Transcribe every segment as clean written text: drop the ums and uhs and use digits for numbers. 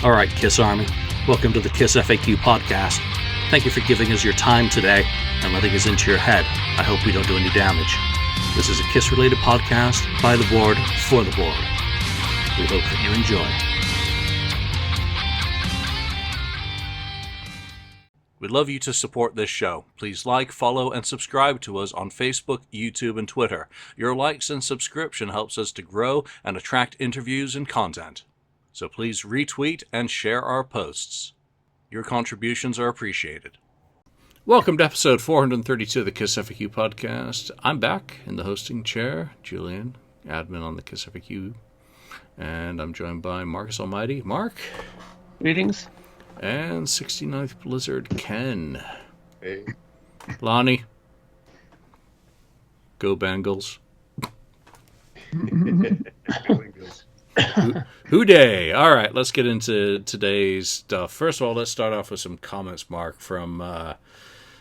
All right, Kiss Army, welcome to the KissFAQ Podcast. Thank you for giving us your time today and letting us into your head. I hope we don't do any damage. This is a Kiss-related podcast by the board, for the board. We hope that you enjoy. We'd love you to support this show. Please like, follow, and subscribe to us on Facebook, YouTube, and Twitter. Your likes and subscription helps us to grow and attract interviews and content. So please retweet and share our posts. Your contributions are appreciated. Welcome to episode 432 of the KissFAQ Podcast. I'm back in the hosting chair, Julian, admin on the KissFAQ, and I'm joined by Marcus Almighty. Mark. Greetings. And 69th Blizzard, Ken. Hey. Lonnie. Go Bengals. Who day? All right, let's get into today's stuff. First of all, let's start off with some comments, Mark, from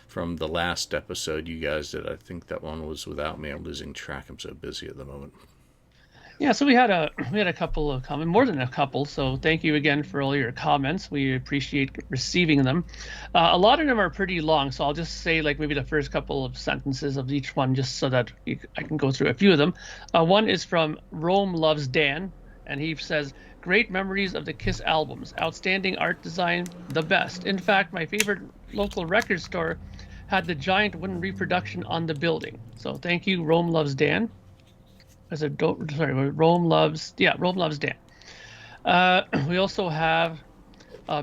the last episode you guys did. I think that one was without me. I'm losing track. I'm so busy at the moment. Yeah, so we had a couple of comments, more than a couple. So thank you again for all your comments. We appreciate receiving them. A lot of them are pretty long, so I'll just say like maybe the first couple of sentences of each one, just so that I can go through a few of them. One is from Rome Loves Dan, and he says, "Great memories of the Kiss albums, outstanding art design, the best. In fact, my favorite local record store had the giant wooden reproduction on the building." So thank you, Rome Loves Dan. Rome Loves Dan. We also have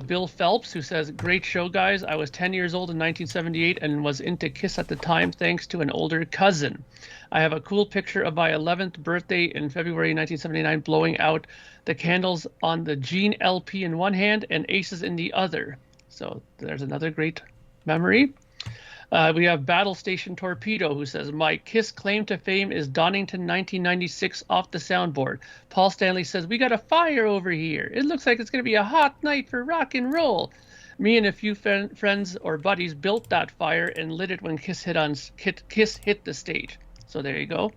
Bill Phelps, who says, "Great show, guys. I was 10 years old in 1978 and was into Kiss at the time thanks to an older cousin. I have a cool picture of my 11th birthday in February 1979 blowing out the candles on the Gene LP in one hand and Aces in the other." So there's another great memory. We have Battle Station Torpedo, who says, "My Kiss claim to fame is Donington 1996 off the soundboard. Paul Stanley says, 'We got a fire over here. It looks like it's going to be a hot night for rock and roll.' Me and a few friends or buddies built that fire and lit it when Kiss hit the stage." So there you go.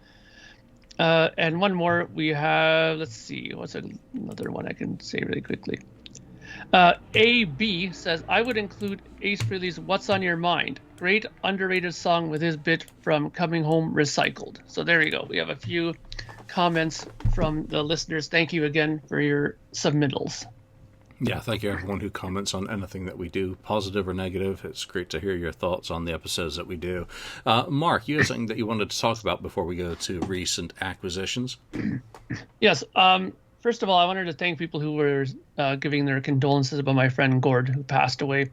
And one more we have, let's see, what's another one I can say really quickly. AB says, "I would include Ace Frehley's 'What's on Your Mind.' Great underrated song with his bit from Coming Home Recycled." So there you go. We have a few comments from the listeners. Thank you again for your submittals. Yeah, thank you everyone who comments on anything that we do, positive or negative. It's great to hear your thoughts on the episodes that we do. Mark, you had something that you wanted to talk about before we go to recent acquisitions? Yes. First of all, I wanted to thank people who were giving their condolences about my friend Gord, who passed away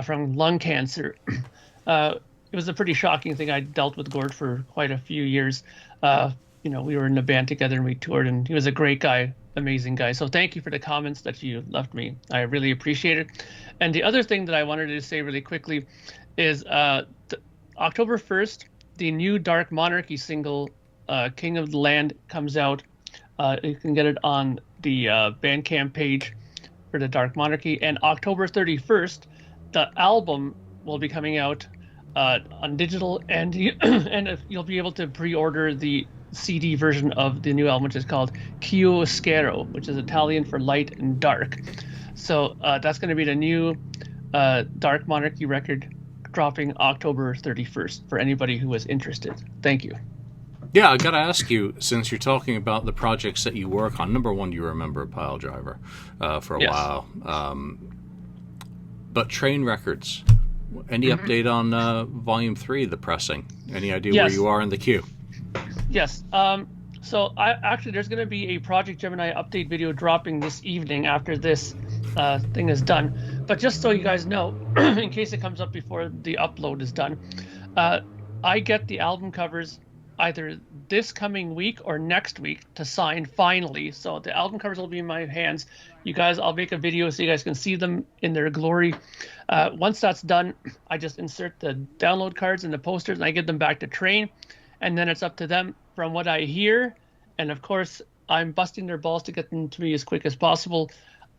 from lung cancer. It was a pretty shocking thing. I dealt with Gord for quite a few years. We were in a band together and we toured, and he was a great guy, amazing guy. So thank you for the comments that you left me. I really appreciate it. And the other thing that I wanted to say really quickly is October 1st, the new Dark Monarchy single, King of the Land, comes out. You can get it on the Bandcamp page for the Dark Monarchy. And October 31st, the album will be coming out on digital, and you'll be able to pre-order the CD version of the new album, which is called Chiaroscuro, which is Italian for light and dark. So that's going to be the new Dark Monarchy record dropping October 31st for anybody who is interested. Thank you. Yeah, I got to ask you, since you're talking about the projects that you work on, number one, you remember Pile Driver for a while. But Train Records, any update on Volume 3, the pressing? Any idea where you are in the queue? Yes. So there's going to be a Project Gemini update video dropping this evening after this thing is done. But just so you guys know, in case it comes up before the upload is done, I get the album covers either this coming week or next week to sign finally. So the album covers will be in my hands. You guys, I'll make a video so you guys can see them in their glory. Once that's done, I just insert the download cards and the posters and I give them back to Train. And then it's up to them from what I hear. And of course, I'm busting their balls to get them to me as quick as possible.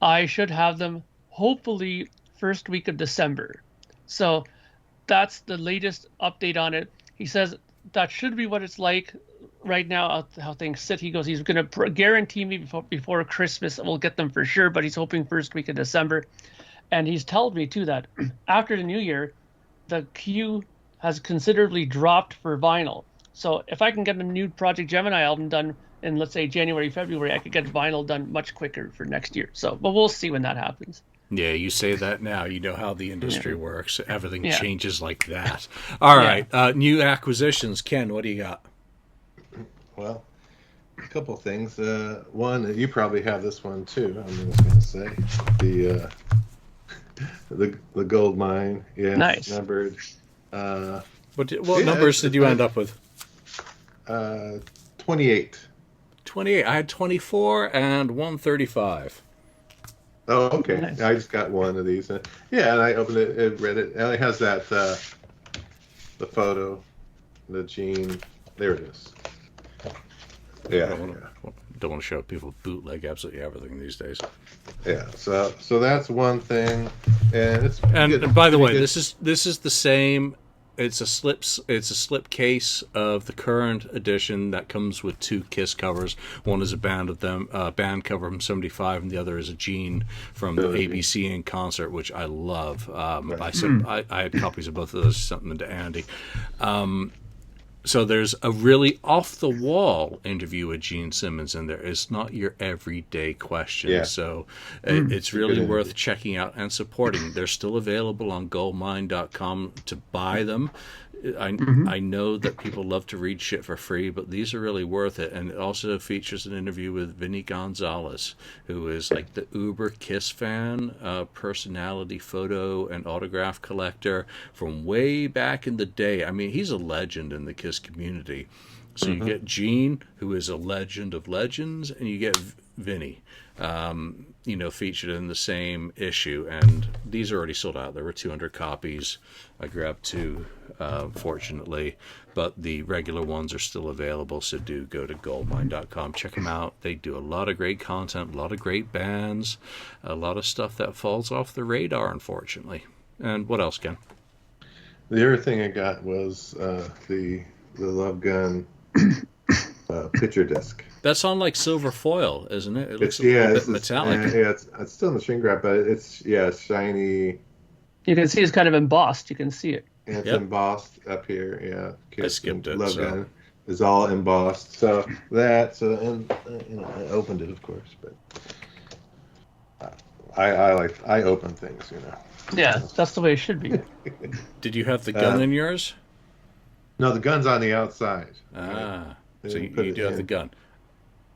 I should have them hopefully first week of December. So that's the latest update on it. He says that should be what it's like right now how things sit. He goes, he's going to guarantee me before Christmas we'll get them for sure, but he's hoping first week of December. And he's told me too that after the new year, the queue has considerably dropped for vinyl. So if I can get a new Project Gemini album done in, let's say, January, February, I could get vinyl done much quicker for next year. So, but we'll see when that happens. Yeah, you say that now. You know how the industry works. Everything Yeah. changes like that. All right. New acquisitions. Ken, what do you got? Well, a couple things. One, you probably have this one too. I'm just going to say the gold mine. Yeah, Nice. Numbered. What numbers did you end up with? 28. 28. I had 24 and 135. Oh, okay. Nice. I just got one of these. And I opened it and read it. And it has that, the photo, the gene. There it is. Yeah. Don't want to show people bootleg absolutely everything these days. Yeah. So that's one thing. And it's And by the way, this is the same. It's a slip case of the current edition that comes with 2 Kiss covers. One is a band cover from '75, and the other is a Gene from the ABC in concert, which I love. I had copies of both of those. Something to Andy. So there's a really off-the-wall interview with Gene Simmons in there. It's not your everyday question. Yeah. So it's really worth checking out and supporting. They're still available on goldmine.com to buy them. I know that people love to read shit for free, but these are really worth it. And it also features an interview with Vinny Gonzalez, who is like the uber Kiss fan, personality photo and autograph collector from way back in the day. I mean, he's a legend in the Kiss community. So you get Gene, who is a legend of legends, and you get Vinny, featured in the same issue. And these are already sold out. There were 200 copies. I grabbed 2, fortunately, but the regular ones are still available. So do go to goldmine.com. Check them out. They do a lot of great content, a lot of great bands, a lot of stuff that falls off the radar, unfortunately. And what else, Ken? The other thing I got was the Love Gun picture disc. That's on like silver foil, isn't it? It looks a little bit metallic. Yeah, it's still in the shrink wrap, but it's shiny. You can see it's kind of embossed. You can see it. And it's embossed up here. Yeah, I skipped it. Love Gun is all embossed. So and I opened it, of course, but I open things, Yeah, that's the way it should be. Did you have the gun in yours? No, the gun's on the outside. Ah, right? so you do have the gun.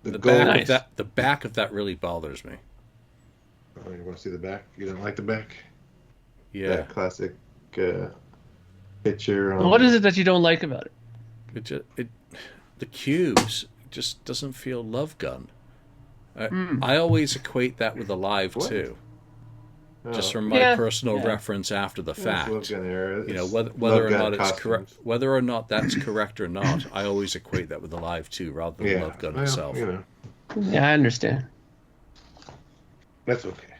The back of that really bothers me. Oh, you want to see the back? You don't like the back? Yeah. That classic picture. What is it that you don't like about it? The cubes just doesn't feel Love Gun. I always equate that with Alive too. Just from my personal reference after the fact, whether or not it's correct, whether or not that's correct or not, I always equate that with Alive 2 rather than Love Gun itself. Yeah, I understand. That's okay.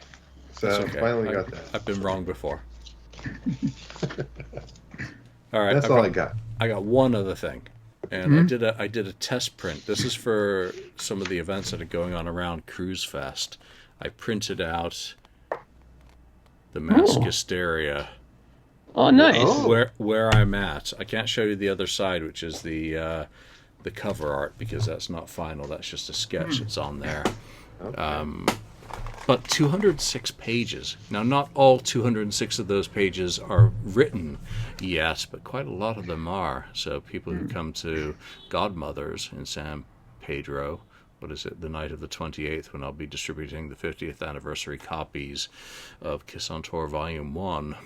So finally got that. I've been wrong before. All right, that's all I got. I got one other thing, and I did a test print. This is for some of the events that are going on around Cruise Fest. I printed out the Mask Hysteria. Oh, nice. Where I'm at. I can't show you the other side, which is the cover art, because that's not final. That's just a sketch that's on there. Okay. But 206 pages. Now, not all 206 of those pages are written yet, but quite a lot of them are. So people who come to Godmother's in San Pedro, the night of the 28th, when I'll be distributing the 50th anniversary copies of Kiss on Tour Volume 1,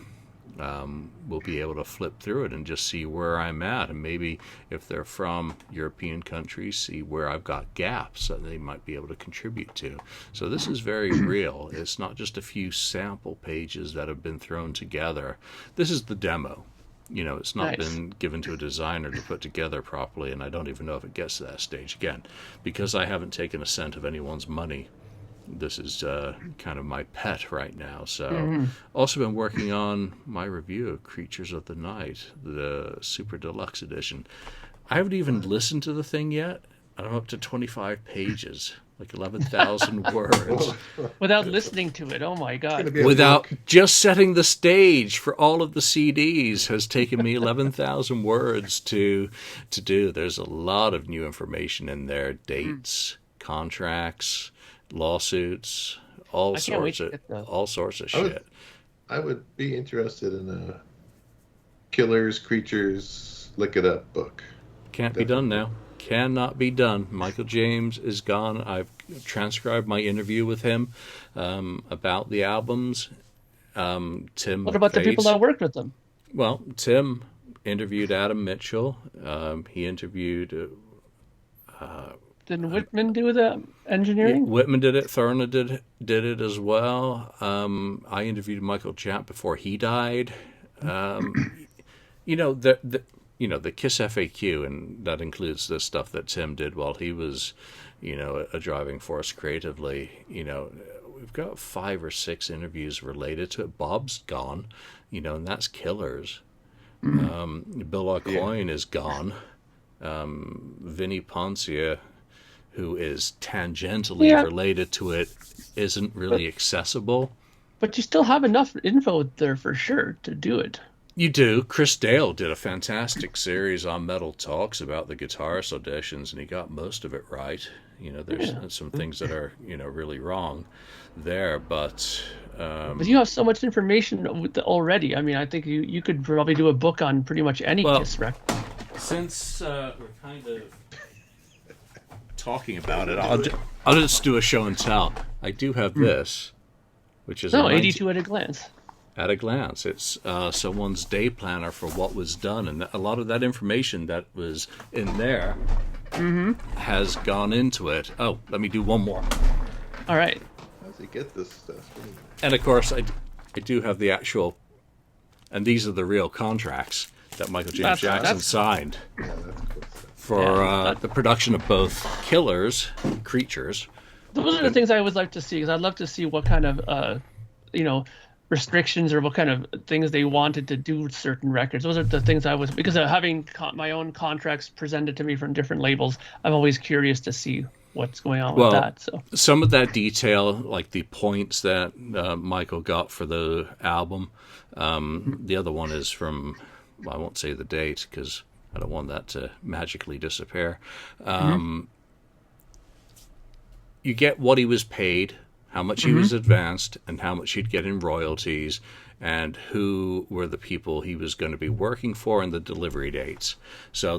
will be able to flip through it and just see where I'm at, and maybe if they're from European countries, see where I've got gaps that they might be able to contribute to. So this is very real. It's not just a few sample pages that have been thrown together. This is the demo. It's not been given to a designer to put together properly, and I don't even know if it gets to that stage. Again, because I haven't taken a cent of anyone's money, this is kind of my pet right now. So also been working on my review of Creatures of the Night, the Super Deluxe Edition. I haven't even listened to the thing yet. I'm up to 25 pages, like 11,000 words. Without listening to it, oh my God. Without just setting the stage for all of the CDs has taken me 11,000 words to do. There's a lot of new information in there, dates, contracts, lawsuits, all sorts of shit. I would be interested in a Killers, Creatures, Lick It Up book. Can't be done now. Cannot be done. Michael James is gone. I've transcribed my interview with him about the albums. Tim. What about the people that worked with them? Well, Tim interviewed Adam Mitchell. He interviewed. Didn't Whitman do the engineering? Yeah, Whitman did it. Thorna did it as well. I interviewed Michael Japp before he died. The KissFAQ, and that includes the stuff that Tim did while he was, a driving force creatively. We've got 5 or 6 interviews related to it. Bob's gone, and that's Killers. Bill Aucoin is gone. Vinnie Poncia, who is tangentially related to it, isn't really accessible. But you still have enough info there for sure to do it. You do. Chris Dale did a fantastic series on Metal Talks about the guitarist auditions, and he got most of it right. There's some things that are, really wrong there, but... But you have so much information already. I mean, I think you could probably do a book on pretty much any Kiss record. Since we're kind of talking about it, I'll just do a show and tell. I do have this, which is... 82 at a glance. At a glance. It's someone's day planner for what was done, and a lot of that information that was in there has gone into it. Oh, let me do one more. All right. How does he get this stuff? And of course, I do have the actual, and these are the real contracts that Michael James Jackson signed for the production of both Killers, Creatures. Those are the things I always like to see, because I'd love to see what kind of, restrictions or what kind of things they wanted to do with certain records. Those are the things because of having my own contracts presented to me from different labels, I'm always curious to see what's going on with that. So some of that detail, like the points that Michael got for the album, the other one is from, I won't say the date because I don't want that to magically disappear. You get what he was paid, how much he was advanced, and how much he'd get in royalties, and who were the people he was going to be working for, and the delivery dates. So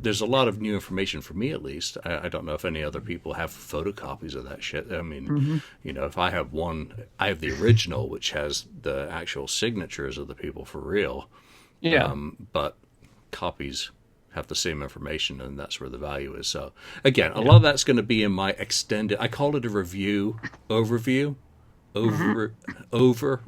there's a lot of new information for me, at least. I don't know if any other people have photocopies of that shit. I mean, if I have one, I have the original, which has the actual signatures of the people for real. Yeah. But copies have the same information, and that's where the value is. So again, a lot of that's going to be in my extended, I call it a review overview, over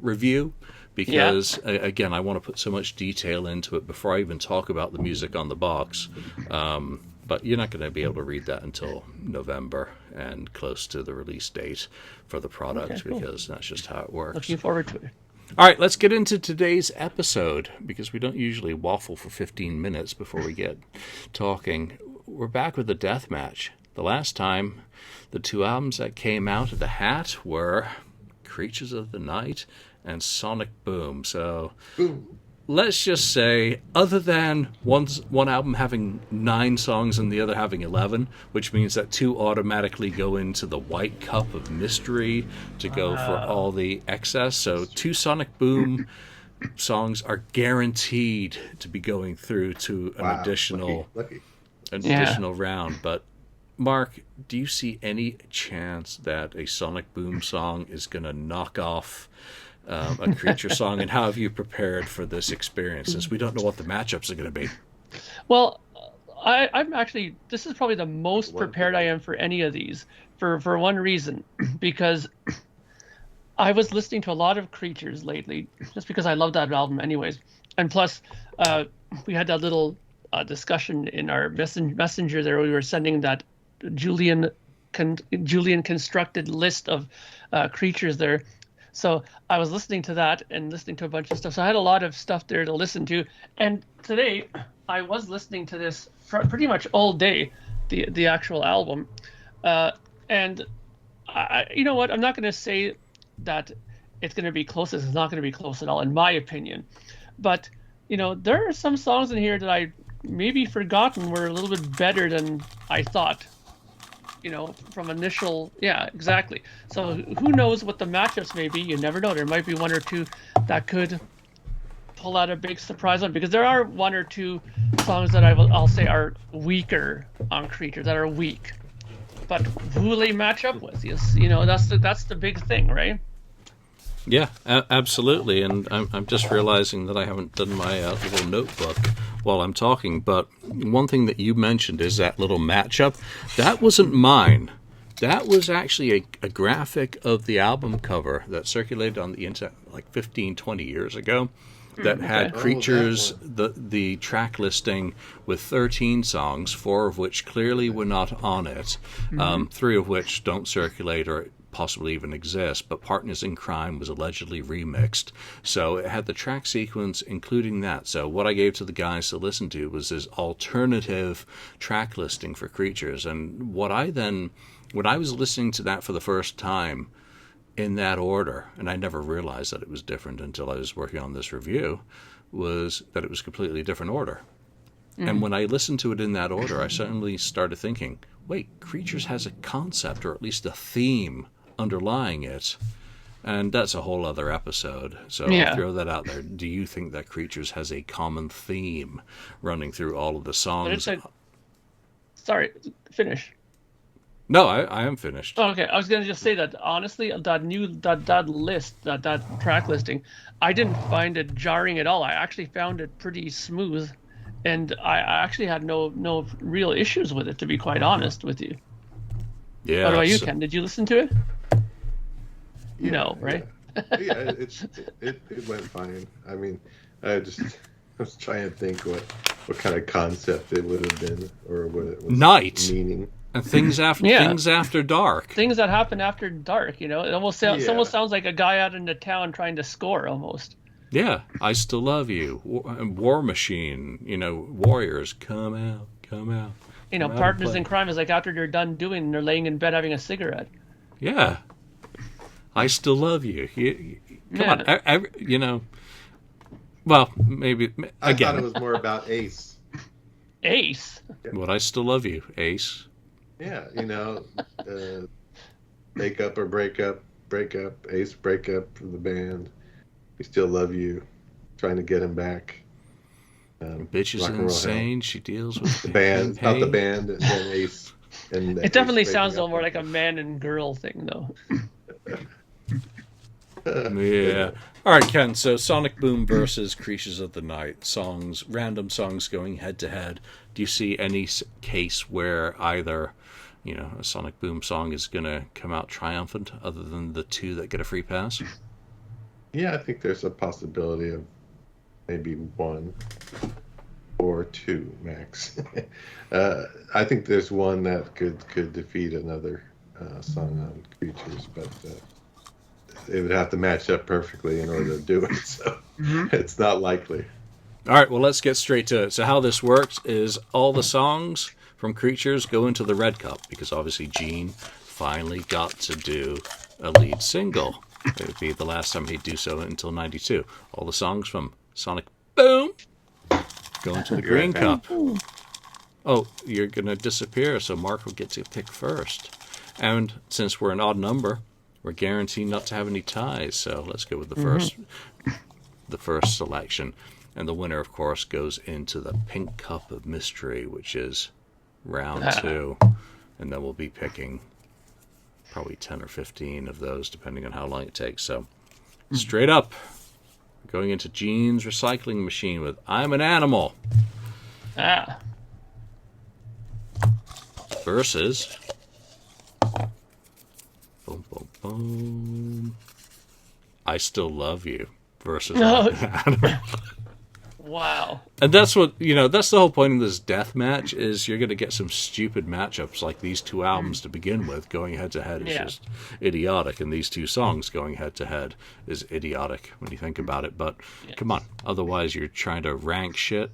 review, because again, I want to put so much detail into it before I even talk about the music on the box. But you're not going to be able to read that until November and close to the release date for the product, because that's just how it works. Looking forward to it. All right, let's get into today's episode, because we don't usually waffle for 15 minutes before we get talking. We're back with the death match. The last time, the 2 albums that came out of the hat were Creatures of the Night and Sonic Boom. So let's just say, other than one album having 9 songs and the other having 11, which means that 2 automatically go into the white cup of mystery to go for all the excess. So 2 Sonic Boom songs are guaranteed to be going through to an additional round. But Mark, do you see any chance that a Sonic Boom song is going to knock off a Creature song, and how have you prepared for this experience, since we don't know what the matchups are going to be? Well, I'm actually, this is probably the most prepared I am for any of these, for one reason, because I was listening to a lot of Creatures lately, just because I love that album anyways, and plus we had that little discussion in our messenger there. We were sending that Julian constructed list of Creatures there. So I was listening to that and listening to a bunch of stuff. So I had a lot of stuff there to listen to. And today I was listening to this pretty much all day, the actual album, and you know what? I'm not going to say that it's going to be close. It's not going to be close at all, in my opinion. But there are some songs in here that I maybe forgotten were a little bit better than I thought. From initial, yeah, exactly. So who knows what the matchups may be? You never know. There might be one or two that could pull out a big surprise on, because there are one or two songs that I'll say are weaker on Creature, that are weak. But who will they match up with? Yes, that's the big thing, right? Yeah, absolutely. And I'm just realizing that I haven't done my little notebook while I'm talking. But one thing that you mentioned is that little matchup. That wasn't mine. That was actually a graphic of the album cover that circulated on the internet like 15, 20 years ago. That had Creatures, the track listing with 13 songs, 4 of which clearly were not on it, 3 of which don't circulate or possibly even exist, but Partners in Crime was allegedly remixed. So it had the track sequence including that. So what I gave to the guys to listen to was this alternative track listing for Creatures. And when I was listening to that for the first time, in that order, and I never realized that it was different until I was working on this review, was that it was completely different order. And when I listened to it in that order, I suddenly started thinking, wait, Creatures has a concept, or at least a theme underlying it. And that's a whole other episode. So I'll throw that out there. Do you think that Creatures has a common theme running through all of the songs? Sorry, finish. No, I am finished. Oh, okay, I was going to just say that, honestly, that list, that track listing, I didn't find it jarring at all. I actually found it pretty smooth, and I actually had no real issues with it, to be quite honest with you. Yeah. What about you, Ken? Did you listen to it? Yeah, no, right? Yeah, it went fine. I mean, I was trying to think what kind of concept it would have been, or what it was meaning. And things after dark. Things that happen after dark, It almost sounds like a guy out in the town trying to score, almost. Yeah, I Still Love You, War Machine, warriors, come out. Partners in Crime is like after they're done doing, they're laying in bed having a cigarette. Yeah, I Still Love You. Come on, Well, maybe again. I thought it was more about Ace. Ace. But I Still Love You, Ace. Yeah, make up or break up, Ace break up for the band. We still love you, trying to get him back. Bitch is insane. She deals with the band, about the band, and then Ace. And it definitely sounds a little more like a man and girl thing, though. Yeah. All right, Ken. So Sonic Boom versus Creatures of the Night random songs going head to head. Do you see any case where either, a Sonic Boom song is going to come out triumphant, other than the 2 that get a free pass? Yeah, I think there's a possibility of maybe 1 or 2 max. I think there's one that could defeat another song on Creatures, but it would have to match up perfectly in order to do it. So it's not likely. All right, well, let's get straight to it. So how this works is all the songs from Creatures go into the Red Cup, because obviously Gene finally got to do a lead single. It would be the last time he'd do so until 92. All the songs from Sonic Boom go into the Green Cup. Oh, you're going to disappear, so Mark will get to pick first. And since we're an odd number, we're guaranteed not to have any ties, so let's go with the first selection. And the winner, of course, goes into the Pink Cup of Mystery, which is round 2. And then we'll be picking probably 10 or 15 of those, depending on how long it takes. So, straight up, going into Gene's recycling machine with I'm an Animal. Versus... Boom, boom, boom. I Still Love You. Versus I'm an Animal. Wow. And that's what, that's the whole point of this death match, is you're going to get some stupid matchups like these 2 albums to begin with. Going head to head is just idiotic, and these 2 songs going head to head is idiotic when you think about it. But come on, otherwise you're trying to rank shit.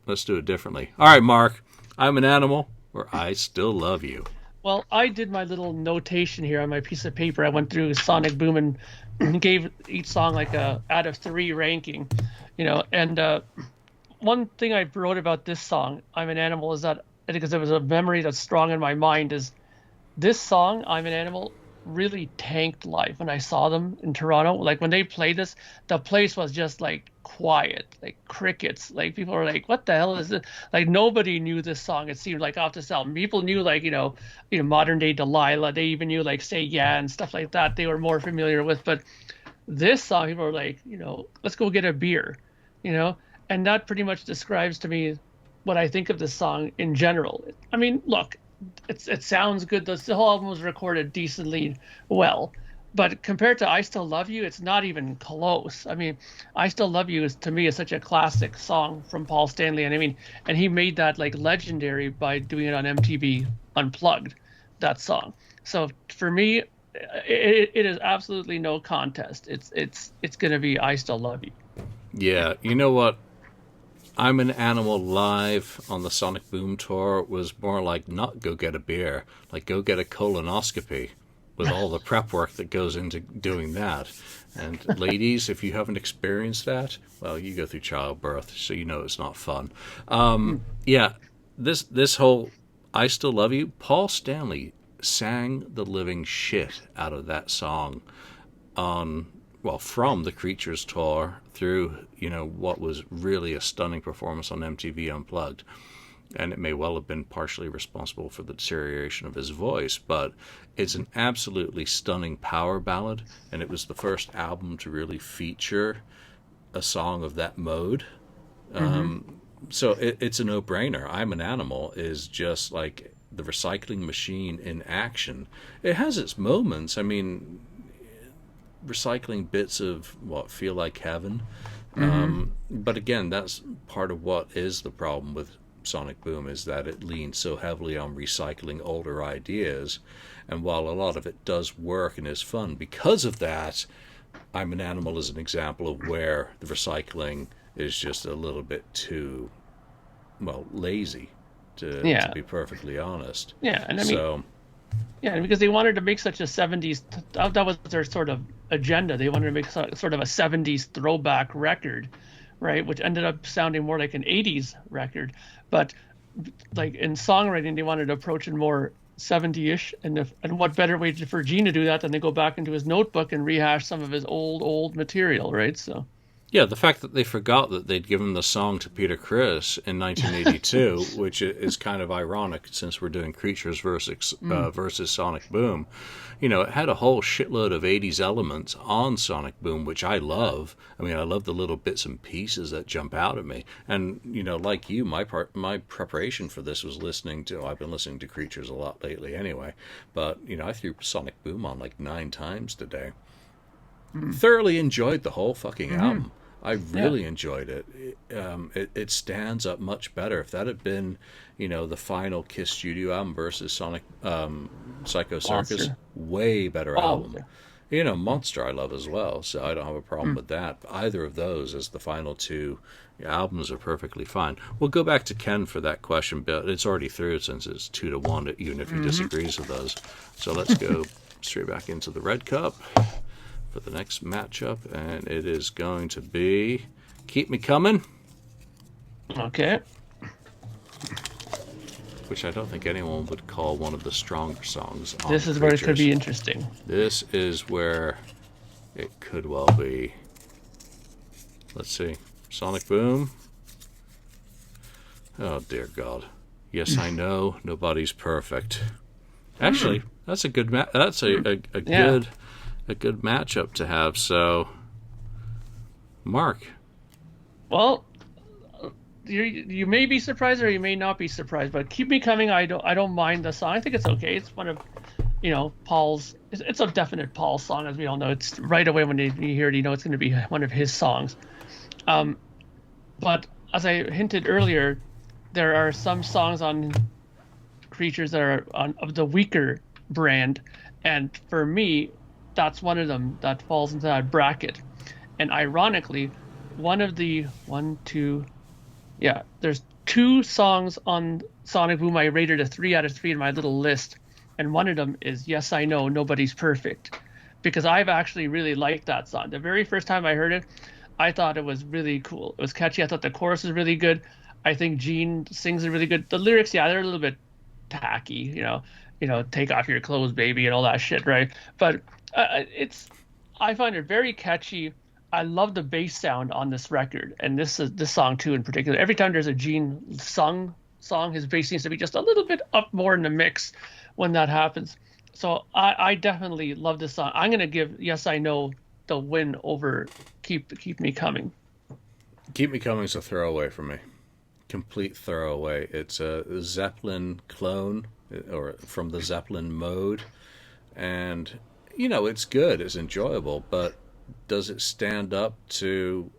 Let's do it differently. All right, Mark, I'm an Animal, or I Still Love You. Well, I did my little notation here on my piece of paper. I went through Sonic Boom and gave each song like a out of 3 ranking, and one thing I wrote about this song, I'm an Animal, is that, because it was a memory that's strong in my mind, is this song, I'm an Animal, really tanked live when I saw them in Toronto. Like when they played this, the place was just like quiet, like crickets. Like people were like, what the hell is it? Like nobody knew this song, it seemed like, off this album. People knew like, modern day Delilah. They even knew like Say Yeah and stuff like that. They were more familiar with. But this song, people were like, let's go get a beer, and that pretty much describes to me what I think of this song in general. I mean, look, it sounds good. The whole album was recorded decently well, but compared to I Still Love You, it's not even close. I mean, I Still Love You is, to me, is such a classic song from Paul Stanley, and he made that like legendary by doing it on MTV Unplugged, that song. So for me, it is absolutely no contest. It's gonna be I Still Love You. Yeah, you know what? I'm an Animal live on the Sonic Boom tour was more like not go get a beer, like go get a colonoscopy with all the prep work that goes into doing that. And ladies, if you haven't experienced that, well, you go through childbirth, so you know it's not fun. Yeah, this whole I Still Love You, Paul Stanley sang the living shit out of that song from the Creatures tour through, what was really a stunning performance on MTV Unplugged. And it may well have been partially responsible for the deterioration of his voice, but it's an absolutely stunning power ballad, and it was the first album to really feature a song of that mode. So it's a no-brainer. I'm an Animal is just like the recycling machine in action. It has its moments. I mean, recycling bits of what feel like heaven. But again, that's part of what is the problem with Sonic Boom, is that it leans so heavily on recycling older ideas. And while a lot of it does work and is fun because of that, I'm an Animal is an example of where the recycling is just a little bit too, lazy, to be perfectly honest. Yeah, and and because they wanted to make such a 70s, that was their sort of agenda. They wanted to make sort of a 70s throwback record, right? Which ended up sounding more like an 80s record. But like in songwriting, they wanted to approach it more 70-ish. And what better way for Gene to do that than to go back into his notebook and rehash some of his old material, right? So. Yeah, the fact that they forgot that they'd given the song to Peter Criss in 1982, which is kind of ironic since we're doing Creatures versus Sonic Boom. It had a whole shitload of 80s elements on Sonic Boom, which I love. I mean, I love the little bits and pieces that jump out at me. And, like you, my preparation for this was I've been listening to Creatures a lot lately anyway. But, I threw Sonic Boom on like 9 times today. Thoroughly enjoyed the whole fucking album. I really enjoyed it. It stands up much better. If that had been, the final Kiss studio album versus Sonic Psycho Circus, Monster. way better album. Monster I love as well, so I don't have a problem with that. Either of those as the final 2 albums are perfectly fine. We'll go back to Ken for that question, but it's already through since it's 2-1, even if he disagrees with those. So let's go straight back into the Red Cup for the next matchup, and it is going to be Keep Me Coming. Okay. Which I don't think anyone would call one of the stronger songs on This is Creatures. where it could be interesting. This is where it could well be. Let's see. Sonic Boom. Oh, dear God. Yes, I know. Nobody's perfect. Actually, that's a good that's a good matchup to have. So, Mark. Well, you may be surprised or you may not be surprised, but Keep Me Coming, I don't mind the song. I think it's okay. It's one of, Paul's. It's a definite Paul song, as we all know. It's right away when you hear it, it's going to be one of his songs. But as I hinted earlier, there are some songs on Creatures that are of the weaker brand, and for me, that's one of them that falls into that bracket. And ironically, one of the there's 2 songs on Sonic Boom I rated a 3 out of 3 in my little list, and one of them is Yes I Know, Nobody's Perfect, because I've actually really liked that song. The very first time I heard it, I thought it was really cool. It was catchy. I thought the chorus was really good. I think Gene sings it really good. The lyrics, yeah, they're a little bit tacky, take off your clothes, baby, and all that shit, right? But I find it very catchy. I love the bass sound on this record, and this song too in particular. Every time there's a Gene song, his bass seems to be just a little bit up more in the mix when that happens. So I definitely love this song. I'm gonna give Yes I Know the win over Keep Me Coming. Keep Me Coming is a throwaway for me. Complete throwaway. It's a Zeppelin clone, or from the Zeppelin mode, and it's good, it's enjoyable, but does it stand up to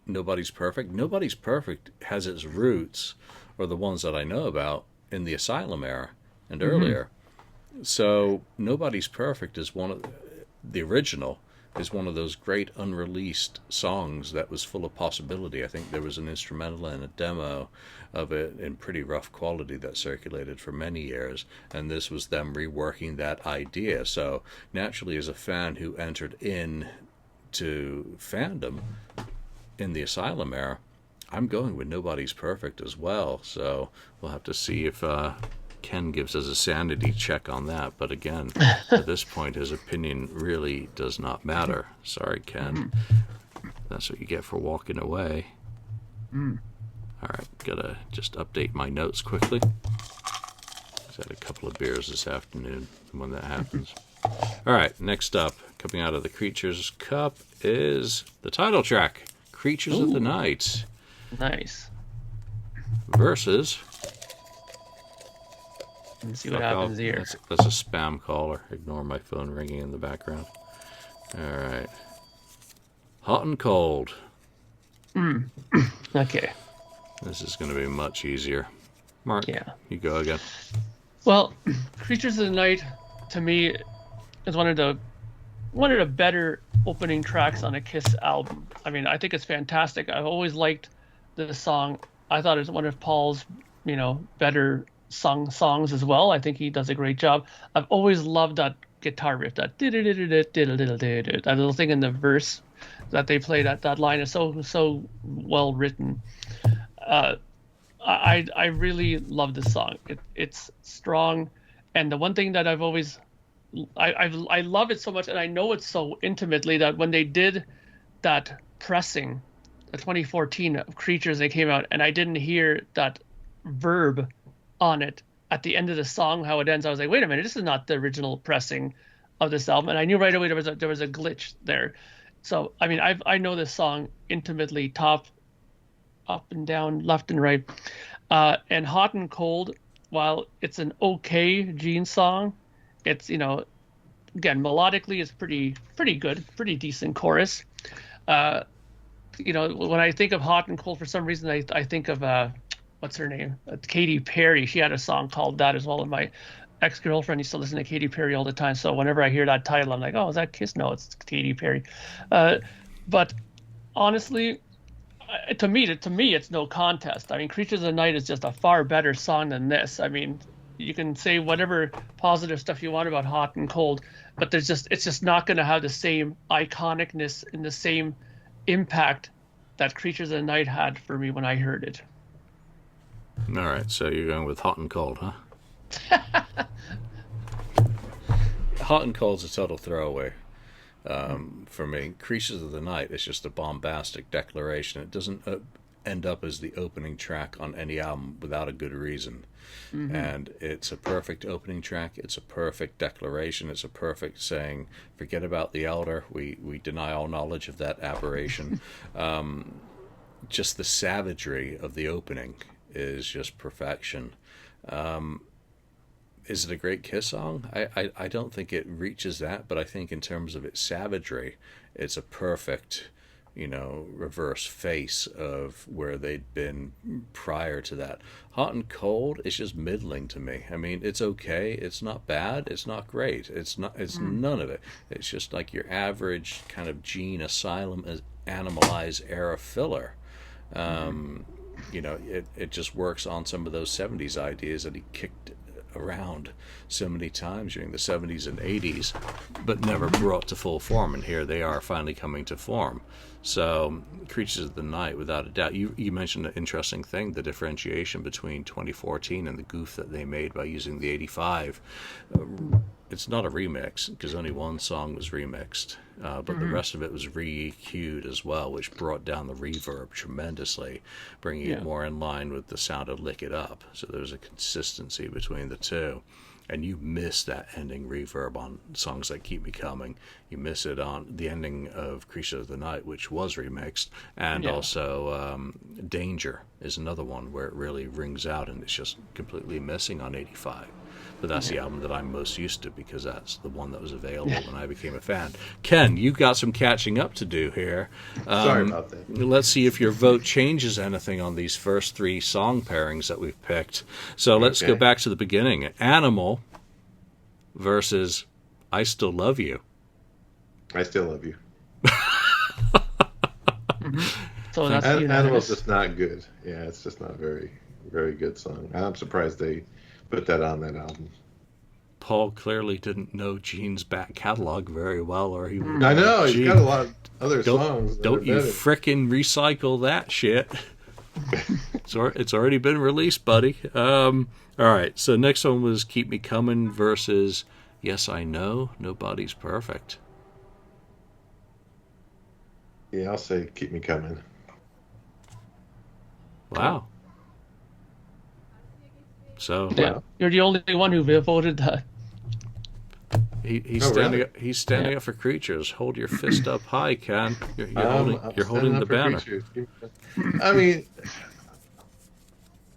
Nobody's Perfect? Nobody's Perfect has its roots, or the ones that I know about, in the Asylum era and earlier. So Nobody's Perfect is the original is one of those great unreleased songs that was full of possibility. I think there was an instrumental and a demo of it in pretty rough quality that circulated for many years, and this was them reworking that idea. So naturally, as a fan who entered in to fandom in the Asylum era, I'm going with Nobody's Perfect as well. So we'll have to see if Ken gives us a sanity check on that. But again, at this point, his opinion really does not matter. Sorry, Ken. That's what you get for walking away. All right, gotta just update my notes quickly. I've had a couple of beers this afternoon when that happens. All right, next up, coming out of the Creatures Cup is the title track, Creatures of the Night. Nice. Versus... Let's see what happens here. That's a spam caller. Ignore my phone ringing in the background. All right. Hot and Cold. Okay. This is going to be much easier. Mark, you go again. Well, Creatures of the Night, to me, is one of the better opening tracks on a Kiss album. I mean, I think it's fantastic. I've always liked the song. I thought it was one of Paul's, better songs as well. I think he does a great job. I've always loved that guitar riff, that little thing in the verse that they play. That line is so well written. I really love this song. It's strong, and the one thing that I've always I love it so much, and I know it so intimately, that when they did that pressing, the 2014 of Creatures, they came out, and I didn't hear that verb on it at the end of the song, how it ends. I was like, wait a minute, this is not the original pressing of this album, and I knew right away there was a glitch there. So I mean, I know this song intimately, top, up and down, left and right. And Hot and Cold, while it's an okay Gene song, it's, again, melodically it's pretty good, pretty decent chorus. When I think of Hot and Cold, for some reason I think of what's her name? Katy Perry. She had a song called that as well. And my ex-girlfriend used to listen to Katy Perry all the time. So whenever I hear that title, I'm like, oh, is that Kiss? No, it's Katy Perry. But honestly, to me, it's no contest. I mean, Creatures of the Night is just a far better song than this. I mean, you can say whatever positive stuff you want about Hot and Cold, but it's just not going to have the same iconicness and the same impact that Creatures of the Night had for me when I heard it. All right, so you're going with Hot and Cold, huh? Hot and Cold's a total throwaway for me. Creatures of the Night is just a bombastic declaration. It doesn't end up as the opening track on any album without a good reason. And it's a perfect opening track. It's a perfect declaration. It's a perfect saying, forget about the elder. We deny all knowledge of that aberration. Just the savagery of the opening is just perfection. Is it a great Kiss song? I don't think it reaches that, but I think in terms of its savagery, it's a perfect, reverse face of where they'd been prior to that. Hot and Cold is just middling to me. I mean, it's okay. It's not bad. It's not great. It's none of it. It's just like your average kind of Gene Asylum Animalize era filler. it just works on some of those 70s ideas that he kicked around so many times during the 70s and 80s, but never brought to full form. And here they are finally coming to form. So Creatures of the Night, without a doubt. You mentioned an interesting thing, the differentiation between 2014 and the goof that they made by using the 85. It's not a remix, because only one song was remixed, but the rest of it was re-EQ'd as well, which brought down the reverb tremendously, bringing it more in line with the sound of Lick It Up. So there's a consistency between the two. And you miss that ending reverb on songs like Keep Me Coming. You miss it on the ending of Creatures of the Night, which was remixed. And also Danger is another one where it really rings out, and it's just completely missing on 85. But that's the album that I'm most used to, because that's the one that was available when I became a fan. Ken, you've got some catching up to do here. Sorry about that. Let's see if your vote changes anything on these first three song pairings that we've picked. So let's go back to the beginning. Animal versus I Still Love You. I Still Love You. So that's Animal's just not good. Yeah, it's just not a very, very good song. I'm surprised they put that on that album. Paul clearly didn't know Gene's back catalog very well, or he. I know he's got a lot of other songs. Don't you frickin' recycle that shit? It's already been released, buddy. All right. So next one was Keep Me Coming versus Yes I Know Nobody's Perfect. Yeah, I'll say Keep Me Coming. Wow. So you're the only one who voted that. He's standing up for Creatures. Hold your fist up high, Ken. You're holding the banner. I mean,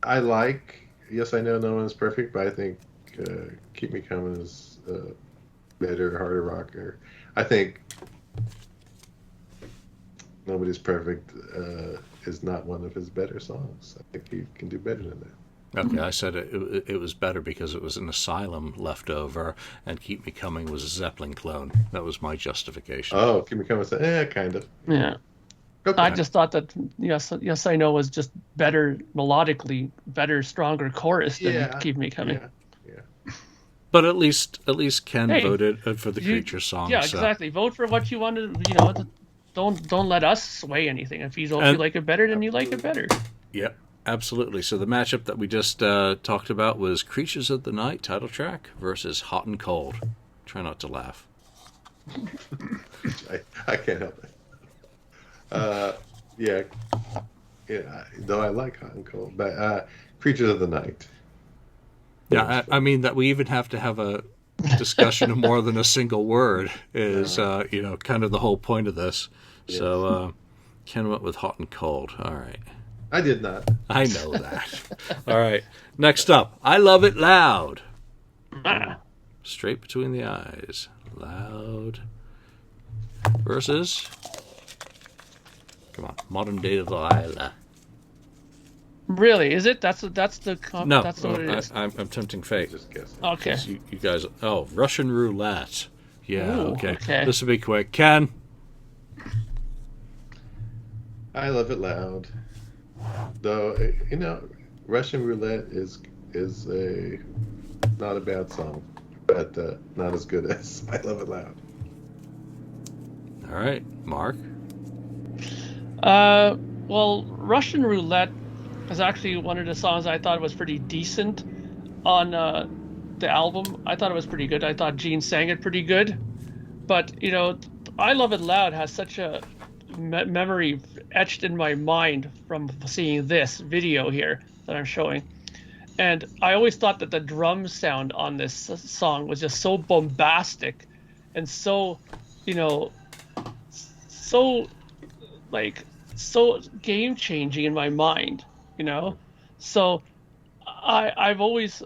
I like Yes I Know No One's Perfect, but I think Keep Me Coming is better, harder rocker. I think Nobody's Perfect is not one of his better songs. I think he can do better than that. Okay, I said it was better because it was an Asylum leftover, and Keep Me Coming was a Zeppelin clone. That was my justification. Oh, Keep Me Coming, kind of. Yeah. Okay. I just thought that Yes I Know was just better melodically, better, stronger chorus than Keep Me Coming. Yeah. But at least Ken voted for the Creature song. Yeah, exactly. Vote for what you want to. Don't let us sway anything. If you like it better, then you like it better. Yep. Absolutely. So the matchup that we just talked about was Creatures of the Night title track versus Hot and Cold. Try not to laugh. I can't help it. Yeah. Though I like Hot and Cold, but Creatures of the Night. Yeah, I mean that we even have to have a discussion of more than a single word is kind of the whole point of this. Yes. So Ken went with Hot and Cold. All right. I did not. I know that. All right. Next up, I Love It Loud. Straight between the eyes. Loud. Versus. Come on. Modern Day Delilah. Really? Is it? That's the no. That's what it is. I'm tempting fate. Just guessing. Okay. You guys. Oh, Russian roulette. Yeah. Ooh, okay. This will be quick. Ken. I Love It Loud. Though Russian roulette is not a bad song, but not as good as I Love It Loud. All right, Mark. Well, Russian roulette is actually one of the songs I thought was pretty decent on the album. I thought it was pretty good. I thought Gene sang it pretty good, but I Love It Loud has such a memory etched in my mind from seeing this video here that I'm showing, and I always thought that the drum sound on this song was just so bombastic and so game changing in my mind, so I've always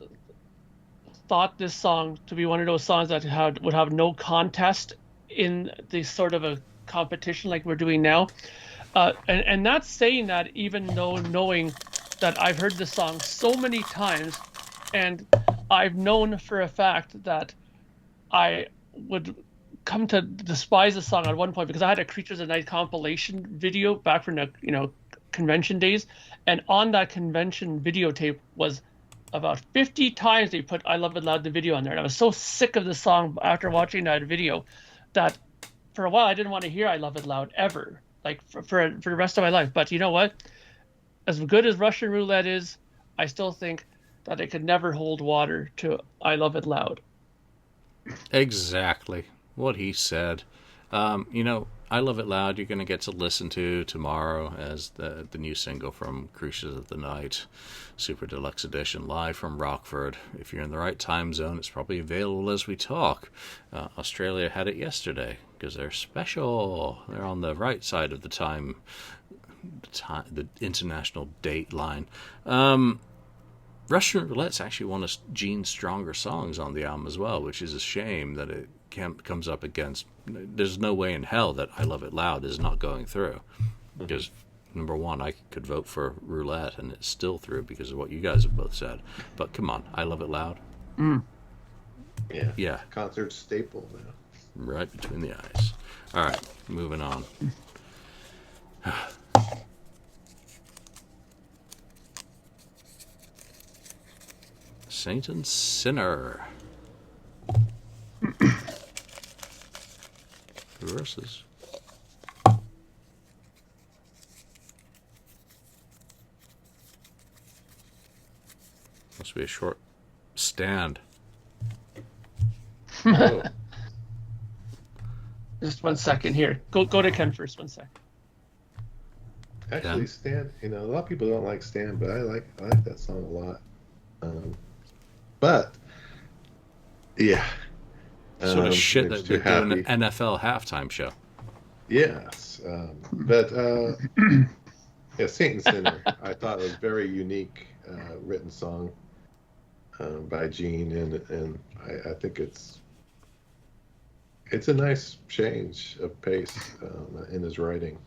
thought this song to be one of those songs that would have no contest in the sort of a competition like we're doing now, and not saying that even though knowing that I've heard this song so many times, and I've known for a fact that I would come to despise the song at one point because I had a Creatures of the Night compilation video back from the convention days, and on that convention videotape was about 50 times they put I Love It Loud, the video, on there. And I was so sick of the song after watching that video that for a while I didn't want to hear I Love It Loud ever, like for the rest of my life. But you know what? As good as Russian Roulette is, I still think that it could never hold water to I Love It Loud. Exactly what he said. I Love It Loud you're going to get to listen to tomorrow as the new single from Crucials of the Night, Super Deluxe Edition, live from Rockford. If you're in the right time zone, it's probably available as we talk. Australia had it yesterday because they're special. They're on the right side of the international date line. Russian Roulette's actually one of Gene's stronger songs on the album as well, which is a shame that it comes up against. There's no way in hell that I Love It Loud is not going through, because number one, I could vote for Roulette and it's still through because of what you guys have both said. But come on, I Love It Loud. Yeah. Concert staple now. Right between the eyes. All right, moving on. Saint and Sinner versus must be a short stand. Oh. Just 1 second here. Go to Ken first. 1 second. Actually, Yeah. Stan. A lot of people don't like Stan, but I like that song a lot. But yeah, Sort of shit it's that too we're doing happy. an NFL halftime show. Yes, but yeah, Saint and Sinner. I thought it was a very unique written song by Gene, and I think it's a nice change of pace in his writing.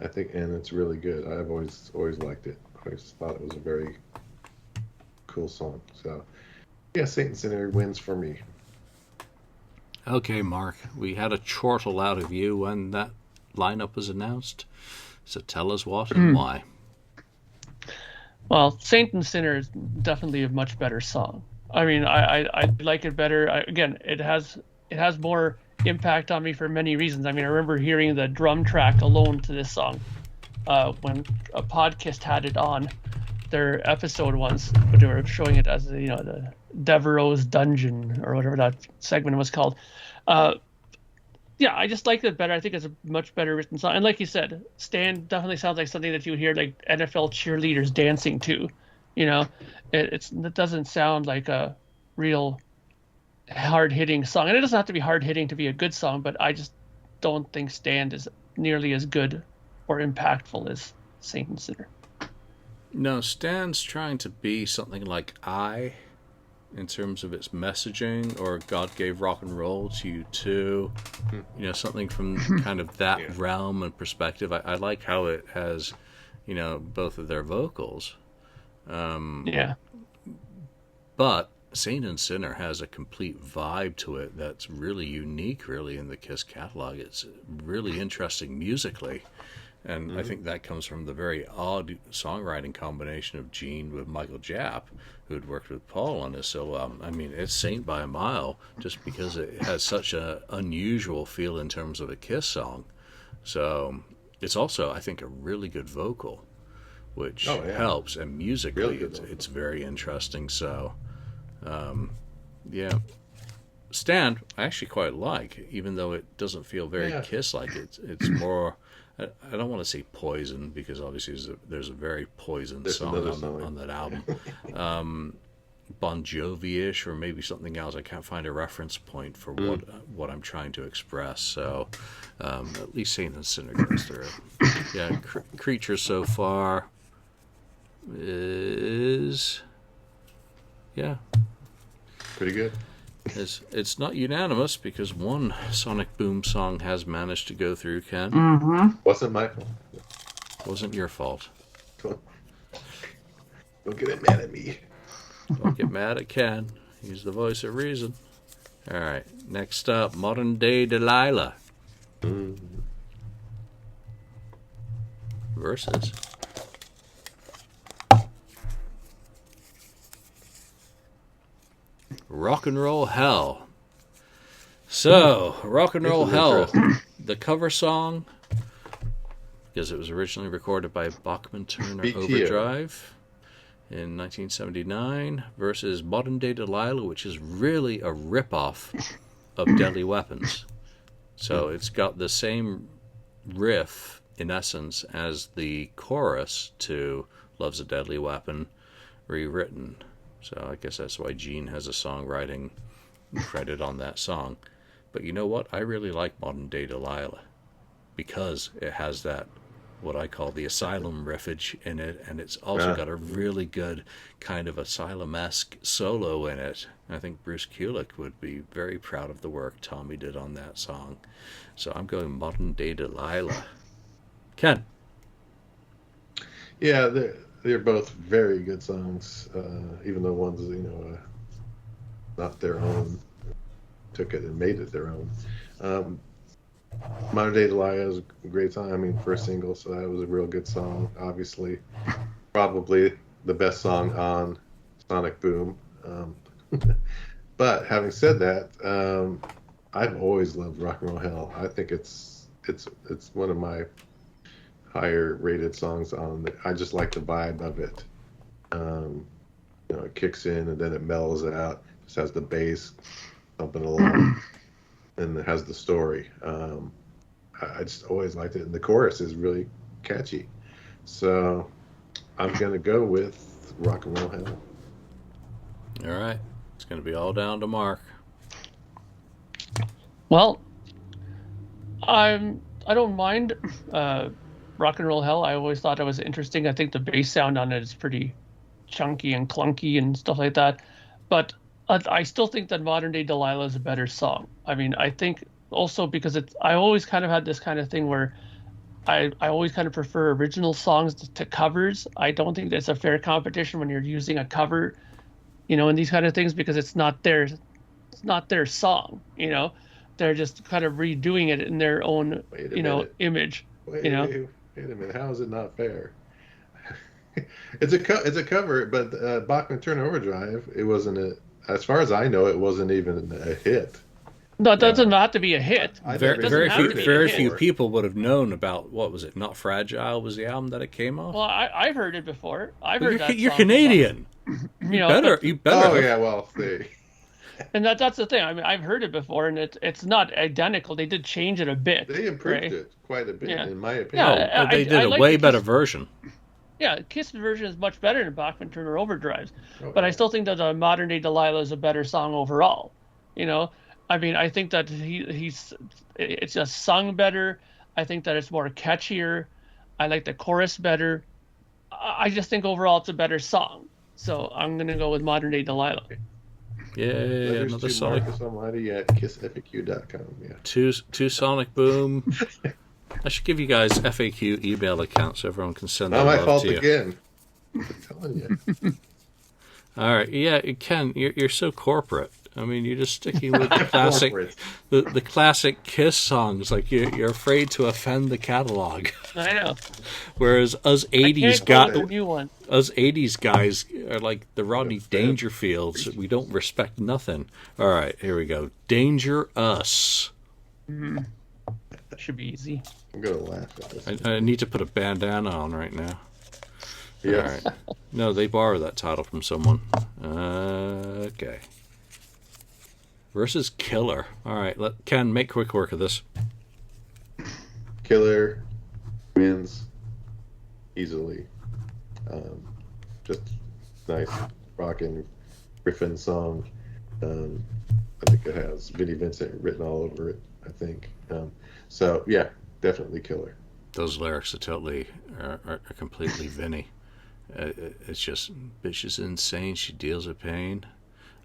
I think, and it's really good. I've always liked it. I always thought it was a very cool song. So yeah, Saint and Sinner wins for me. Okay, Mark, we had a chortle out of you when that lineup was announced. So tell us what and why. Well, Saint and Sinner is definitely a much better song. I mean, I like it better. Again, it has more impact on me for many reasons. I mean, I remember hearing the drum track alone to this song when a podcast had it on their episode once, but they were showing it as the Devereaux's Dungeon or whatever that segment was called. Yeah, I just like it better. I think it's a much better written song. And like you said, Stan definitely sounds like something that you hear like NFL cheerleaders dancing to. It doesn't sound like a real hard-hitting song. And it doesn't have to be hard-hitting to be a good song, but I just don't think Stan is nearly as good or impactful as Saint and Sinner. No, Stan's trying to be something like in terms of its messaging, or God Gave Rock and Roll to You Too. Something from kind of that realm and perspective. I like how it has, both of their vocals. But Saint and Sinner has a complete vibe to it that's really unique, really, in the Kiss catalog. It's really interesting musically. And I think that comes from the very odd songwriting combination of Gene with Michael Japp, who had worked with Paul on this. So, I mean, it's Saint by a mile just because it has such an unusual feel in terms of a Kiss song. So, it's also, I think, a really good vocal, which helps. And musically, it's very interesting. So, Stan, I actually quite like, even though it doesn't feel very Kiss-like. It's more... I don't want to say Poison, because obviously there's a very Poison song on that album. Bon Jovi-ish, or maybe something else. I can't find a reference point for what I'm trying to express. So at least Saint and Sinner goes through. Yeah, Creature so far is pretty good. It's not unanimous because one Sonic Boom song has managed to go through, Ken. Wasn't my fault. Wasn't your fault. Don't get mad at me. Don't get mad at Ken. He's the voice of reason. All right. Next up, Modern Day Delilah. Versus Rock and Roll Hell. So, Rock and Roll Hell, the cover song, because it was originally recorded by Bachman Turner Overdrive in 1979, versus Modern Day Delilah, which is really a ripoff of Deadly Weapons. So it's got the same riff, in essence, as the chorus to Love's a Deadly Weapon, rewritten. So I guess that's why Gene has a songwriting credit on that song. But you know what? I really like Modern Day Delilah because it has that, what I call the Asylum riffage in it, and it's also got a really good kind of Asylum-esque solo in it. I think Bruce Kulick would be very proud of the work Tommy did on that song. So I'm going Modern Day Delilah. Ken? Yeah, they're both very good songs, even though one's, not their own, took it and made it their own. Modern Day Delilah is a great song. I mean, first single, so that was a real good song. Obviously, probably the best song on Sonic Boom. But having said that, I've always loved Rock and Roll Hell. I think it's one of my higher rated songs on. I just like the vibe of it. It kicks in and then it mellows out. Just has the bass thumping along. And it has the story. I just always liked it, and the chorus is really catchy. So I'm gonna go with Rock and Roll Hell. All right, it's gonna be all down to Mark. Well, I don't mind Rock and Roll Hell. I always thought it was interesting. I think the bass sound on it is pretty chunky and clunky and stuff like that. But I still think that Modern Day Delilah is a better song. I mean, I think also because I always kind of had this kind of thing where I always kind of prefer original songs to covers. I don't think it's a fair competition when you're using a cover, in these kind of things, because it's not their song, They're just kind of redoing it in their own, image. Wait a minute, how is it not fair? It's a cover, but Bachman Turner Overdrive, it wasn't as far as I know, it wasn't even a hit. No, it doesn't have to be a hit. Very few people would have known about, what was it, Not Fragile was the album that it came off? Well, I've heard it before. You're Canadian. You better. Oh, yeah, well, see. And that's the thing. I mean, I've heard it before, and it's not identical. They did change it a bit. They improved it quite a bit, in my opinion. Yeah, they did a way better version. Yeah, Kiss version is much better than Bachman Turner Overdrive, but I still think that Modern Day Delilah is a better song overall. I mean, I think that it's just sung better. I think that it's more catchier. I like the chorus better. I just think overall it's a better song. So I'm gonna go with Modern Day Delilah. Yeah, another Sonic. Marcus Almighty at KissFAQ.com. Yeah. Two Sonic Boom. I should give you guys FAQ email accounts so everyone can send their love to you. Not my fault again. I'm telling you. All right, yeah, Ken, you're so corporate. I mean, you're just sticking with the classic, the classic Kiss songs. Like you're afraid to offend the catalog. I know. Whereas us '80s guys are like the Rodney Dangerfields. We don't respect nothing. All right, here we go. Danger Us. That should be easy. I'm gonna laugh at this. I need to put a bandana on right now. Yes. All right. No, they borrowed that title from someone. Okay. Versus Killer. All right, Ken, make quick work of this. Killer wins easily. Just nice rockin' Griffin song. I think it has Vinnie Vincent written all over it, I think. So, yeah, definitely Killer. Those lyrics are completely Vinnie. It's just, bitch is insane, she deals with pain.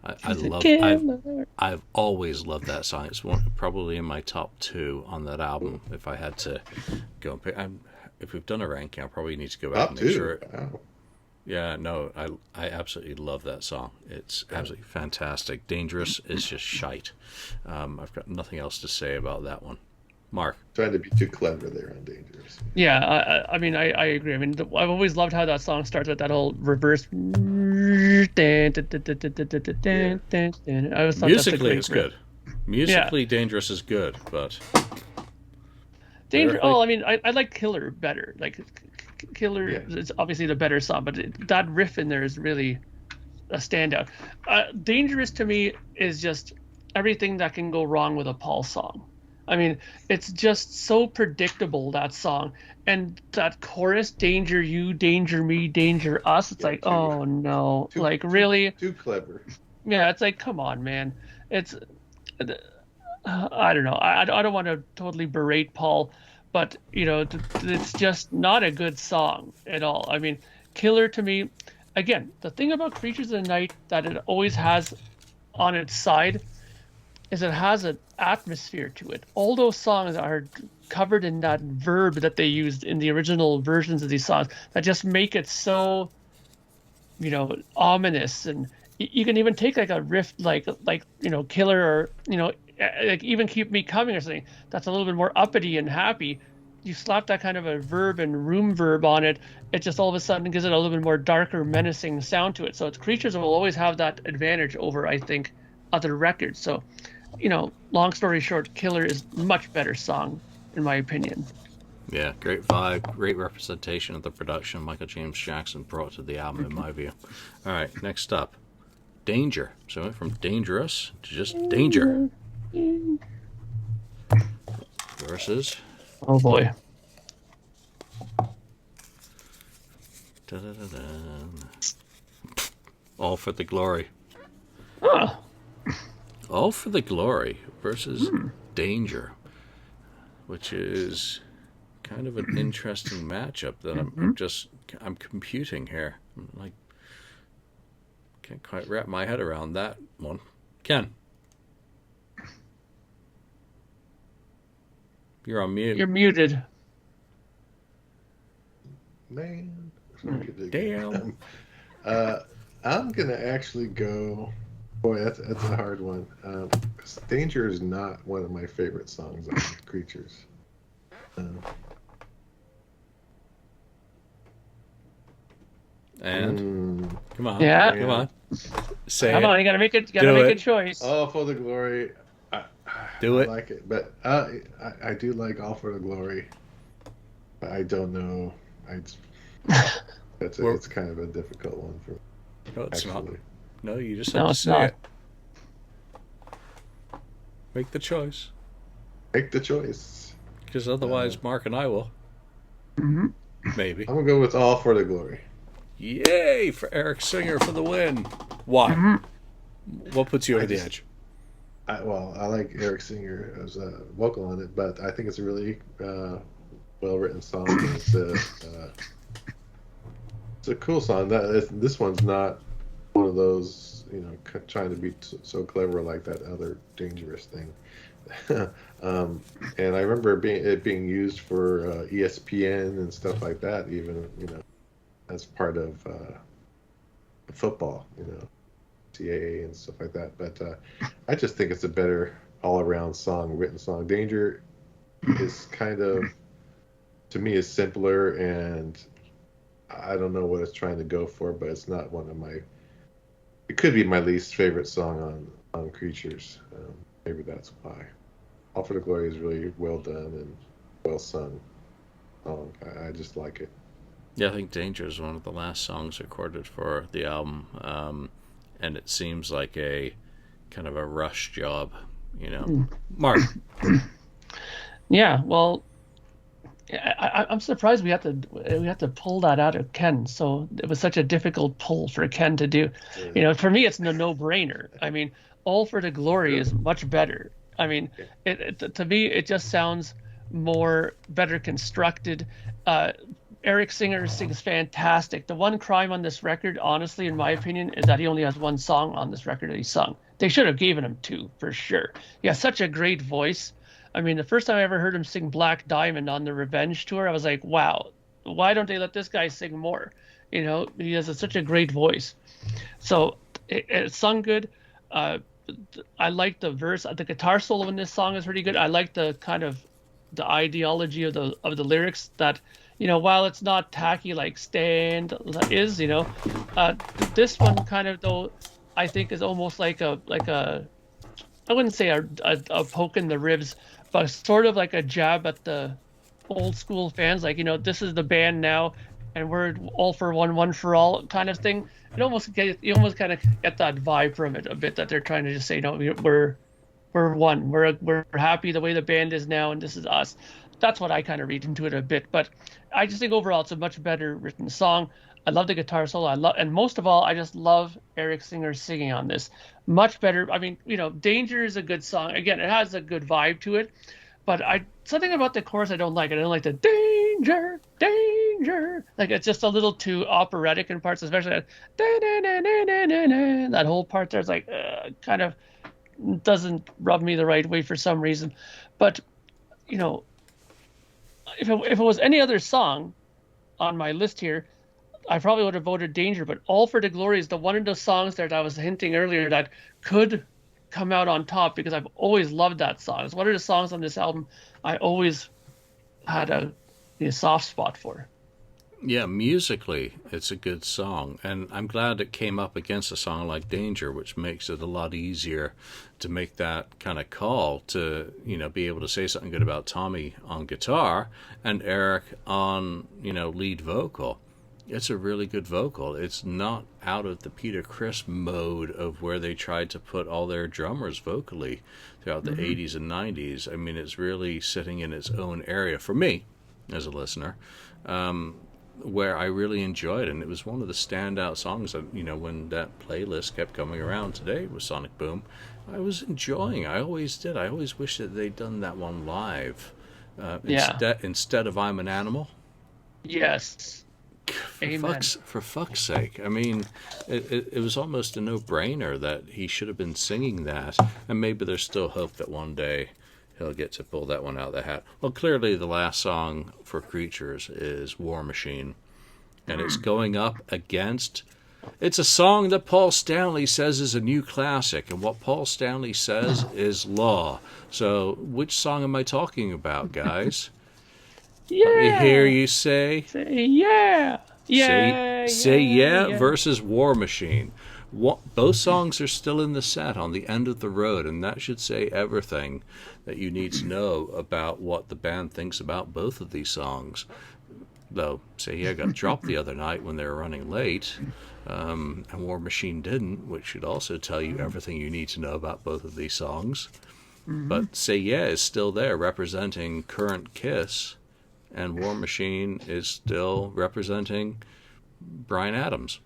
I've always loved that song. It's probably in my top 2 on that album. If I had to go and pick, if we've done a ranking, I probably need to go back and make sure. Wow. Yeah, no, I absolutely love that song. It's absolutely fantastic. Dangerous is just shite. I've got nothing else to say about that one. Mark. Trying to be too clever there on Dangerous. Yeah, I mean, I agree. I mean, I've always loved how that song starts with that whole reverse I always thought Musically, that's it's good. Musically, Dangerous is good, but Danger. lyrically? Oh, I mean, I like Killer better. Like Killer is obviously the better song, but that riff in there is really a standout. Dangerous to me is just everything that can go wrong with a Paul song. I mean, it's just so predictable, that song. And that chorus, danger you, danger me, danger us. It's like, oh no. Like, really? Too clever. Yeah, it's like, come on, man. It's, I don't know. I don't want to totally berate Paul, but, it's just not a good song at all. I mean, Killer to me, again, the thing about Creatures of the Night that it always has on its side is it has an atmosphere to it. All those songs are covered in that verb that they used in the original versions of these songs that just make it so, ominous. And you can even take like a riff like Killer, or like even Keep Me Coming or something that's a little bit more uppity and happy. You slap that kind of a verb and room verb on it, it just all of a sudden gives it a little bit more darker, menacing sound to it. So Creatures will always have that advantage over, I think, other records. So, long story short, Killer is much better song, in my opinion. Yeah, great vibe, great representation of the production Michael James Jackson brought to the album, in my view. All right, next up, Danger. So it went from Dangerous to just Danger. Versus... Oh boy. All for the Glory. Oh. All for the Glory versus Danger, which is kind of an interesting matchup that I'm computing here. I'm can't quite wrap my head around that one. Ken, you're on mute. You're muted. Man. Damn. I'm gonna actually go. Boy, that's a hard one. Danger is not one of my favorite songs on Creatures. And come on, Yeah. come on, say Come it. on, you gotta make it. You gotta make a choice. All for the Glory. Do it. I like it, but I do like All for the Glory. But I don't know. It's kind of a difficult one for me. No, it's not. Actually. No, you just No, have to it's say not. it. Make the choice, Make the choice. because otherwise, Mark and I will. Mm-hmm. Maybe. I'm gonna go with All for the Glory. Yay for Eric Singer for the win. Why? Mm-hmm. What puts you over the edge? I like Eric Singer as a vocal on it, but I think it's a really well-written song. It's a cool song. This one's not one of those, trying to be so clever like that other Dangerous thing. And I remember it being used for ESPN and stuff like that, even as part of football, CAA and stuff like that. But I just think it's a better all-around song, written song. Danger is kind of, to me, is simpler, and I don't know what it's trying to go for, but it's not one of my. It could be my least favorite song on Creatures. Maybe that's why. All for the Glory is really well done and well sung. I just like it. Yeah, I think Danger is one of the last songs recorded for the album, and it seems like a kind of a rush job, Mark. Yeah, well, I'm surprised we had to pull that out of Ken. So it was such a difficult pull for Ken to do. For me, it's a no-brainer. I mean, All for the Glory is much better. I mean, to me, it just sounds better constructed. Eric Singer sings fantastic. The one crime on this record, honestly, in my opinion, is that he only has one song on this record that he sung. They should have given him two, for sure. He has such a great voice. I mean, the first time I ever heard him sing Black Diamond on the Revenge tour, I was like, wow, why don't they let this guy sing more? He has such a great voice. So it sung good. I like the verse. The guitar solo in this song is pretty good. I like the kind of the ideology of the lyrics that, while it's not tacky like "Stand" is, this one kind of, though, I think is almost like a I wouldn't say a poke in the ribs, but sort of like a jab at the old school fans, like, this is the band now, and we're all for one for all kind of thing. You almost kind of get that vibe from it a bit, that they're trying to just say, no, we're one, we're happy the way the band is now, and this is us. That's what I kind of read into it a bit, but I just think overall it's a much better written song. I love the guitar solo. And most of all, I just love Eric Singer singing on this. Much better. I mean, Danger is a good song. Again, it has a good vibe to it, but something about the chorus I don't like. I don't like the danger, danger. Like, it's just a little too operatic in parts, especially that whole part there is like kind of doesn't rub me the right way for some reason. But if it was any other song on my list here, I probably would have voted Danger, but All for the Glory is the one of those songs that I was hinting earlier that could come out on top, because I've always loved that song. It's one of the songs on this album I always had a soft spot for. Yeah, musically, it's a good song, and I'm glad it came up against a song like Danger, which makes it a lot easier to make that kind of call to, be able to say something good about Tommy on guitar and Eric on, lead vocal. It's a really good vocal. It's not out of the Peter Criss mode of where they tried to put all their drummers vocally throughout the 80s and 90s. I mean, it's really sitting in its own area for me as a listener, where I really enjoyed it. And it was one of the standout songs that, when that playlist kept coming around today with Sonic Boom, I was enjoying. I always did. I always wish that they'd done that one live instead of I'm an Animal. Yes. For fuck's sake. I mean, it was almost a no-brainer that he should have been singing that, and maybe there's still hope that one day he'll get to pull that one out of the hat. Well, clearly the last song for Creatures is War Machine, and it's going up against... It's a song that Paul Stanley says is a new classic, and what Paul Stanley says is law. So, which song am I talking about, guys? Yeah. Let me hear you say yeah. Say yeah versus War Machine. Both songs are still in the set on the end of the road, and that should say everything that you need to know about what the band thinks about both of these songs. Though Say Yeah got dropped the other night when they were running late, and War Machine didn't, which should also tell you everything you need to know about both of these songs. But Say Yeah is still there representing current Kiss, and War Machine is still representing Bryan Adams.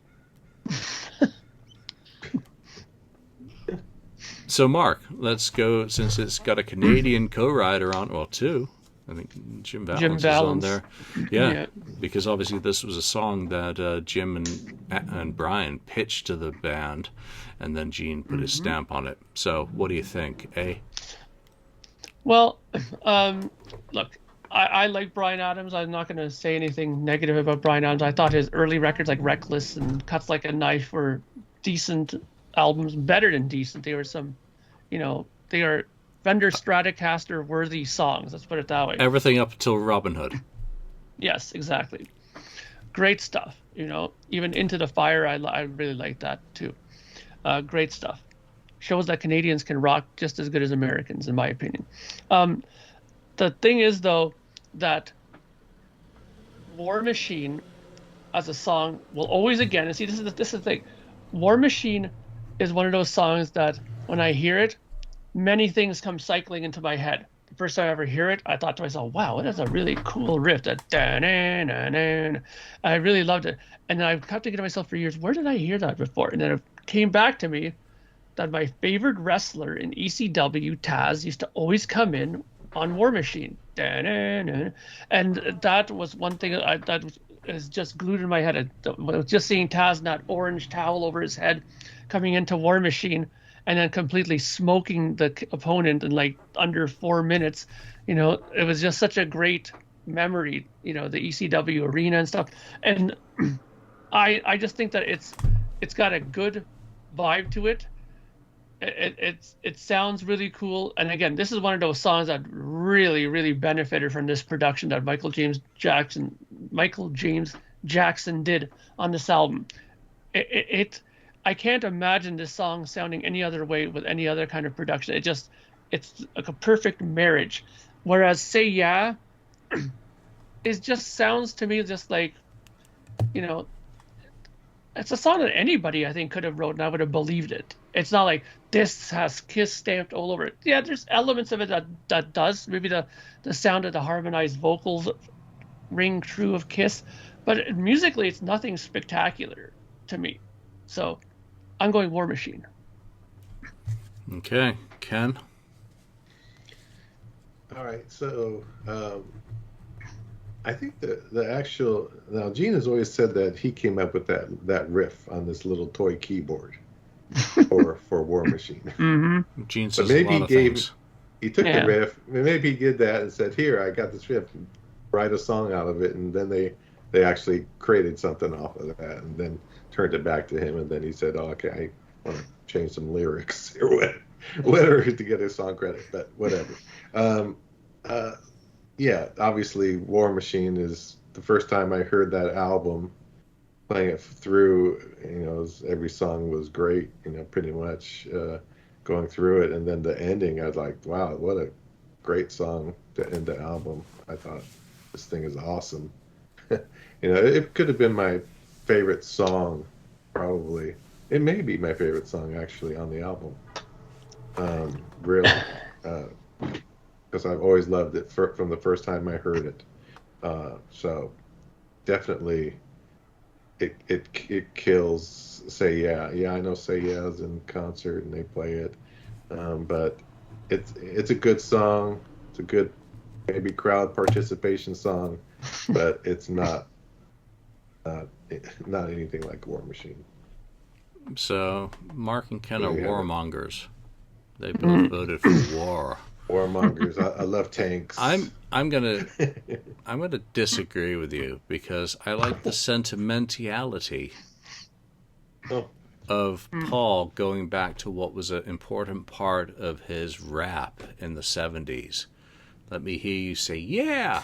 So, Mark, let's go, since it's got a Canadian co-writer on, well, two. I think Jim Valens is on there. Yeah, because obviously this was a song that Jim and Brian pitched to the band, and then Gene put his stamp on it. So, what do you think, eh? Well, look, I like Bryan Adams. I'm not going to say anything negative about Bryan Adams. I thought his early records like Reckless and Cuts Like a Knife were decent albums, better than decent. They were they are Fender Stratocaster worthy songs. Let's put it that way. Everything up until Robin Hood. Yes, exactly. Great stuff. Even Into the Fire, I really like that too. Great stuff. Shows that Canadians can rock just as good as Americans, in my opinion. The thing is, though, that War Machine as a song will always, again, and see, this is the thing. War Machine is one of those songs that when I hear it, many things come cycling into my head. The first time I ever hear it, I thought to myself, wow, that is a really cool riff. That I really loved it. And then I kept thinking to myself for years, where did I hear that before? And then it came back to me that my favorite wrestler in ECW, Taz, used to always come in on War Machine. And that was one thing that is just glued in my head. Just seeing Taz in that orange towel over his head coming into War Machine and then completely smoking the opponent in like under 4 minutes. It was just such a great memory, the ECW arena and stuff. And I just think that it's got a good vibe to it. it sounds really cool. And again, this is one of those songs that really benefited from this production that Michael James Jackson did on this album. I can't imagine this song sounding any other way with any other kind of production. It's like a perfect marriage. Whereas Say Yeah, it just sounds to me just like, it's a song that anybody I think could have wrote and I would have believed it. It's not like this has Kiss stamped all over it. Yeah, there's elements of it that does. Maybe the sound of the harmonized vocals ring true of Kiss, but musically it's nothing spectacular to me. So I'm going War Machine. Okay, Ken? All right, so I think the actual, now Gene has always said that he came up with that riff on this little toy keyboard for War Machine. Mm-hmm. Gene says a lot of things. He took the riff, maybe he did that and said, here, I got this riff, write a song out of it, and then they actually created something off of that and then turned it back to him, and then he said, oh, okay, I want to change some lyrics or whatever to get his song credit, but whatever. Yeah, obviously War Machine is the first time I heard that album, playing it through, every song was great, pretty much going through it. And then the ending, I was like, wow, what a great song to end the album. I thought this thing is awesome. It could have been my favorite song, probably. It may be my favorite song, actually, on the album. Really. Because I've always loved it from the first time I heard it. So definitely it kills Say Yeah. Yeah, I know Say Yeah is in concert and they play it. But it's a good song. It's a good maybe crowd participation song, but it's not anything like War Machine. So Mark and Ken are warmongers. They both voted for war. Warmongers. I love tanks. I'm gonna disagree with you because I like the sentimentality of Paul going back to what was an important part of his rap in the 70s. Let me hear you say, yeah,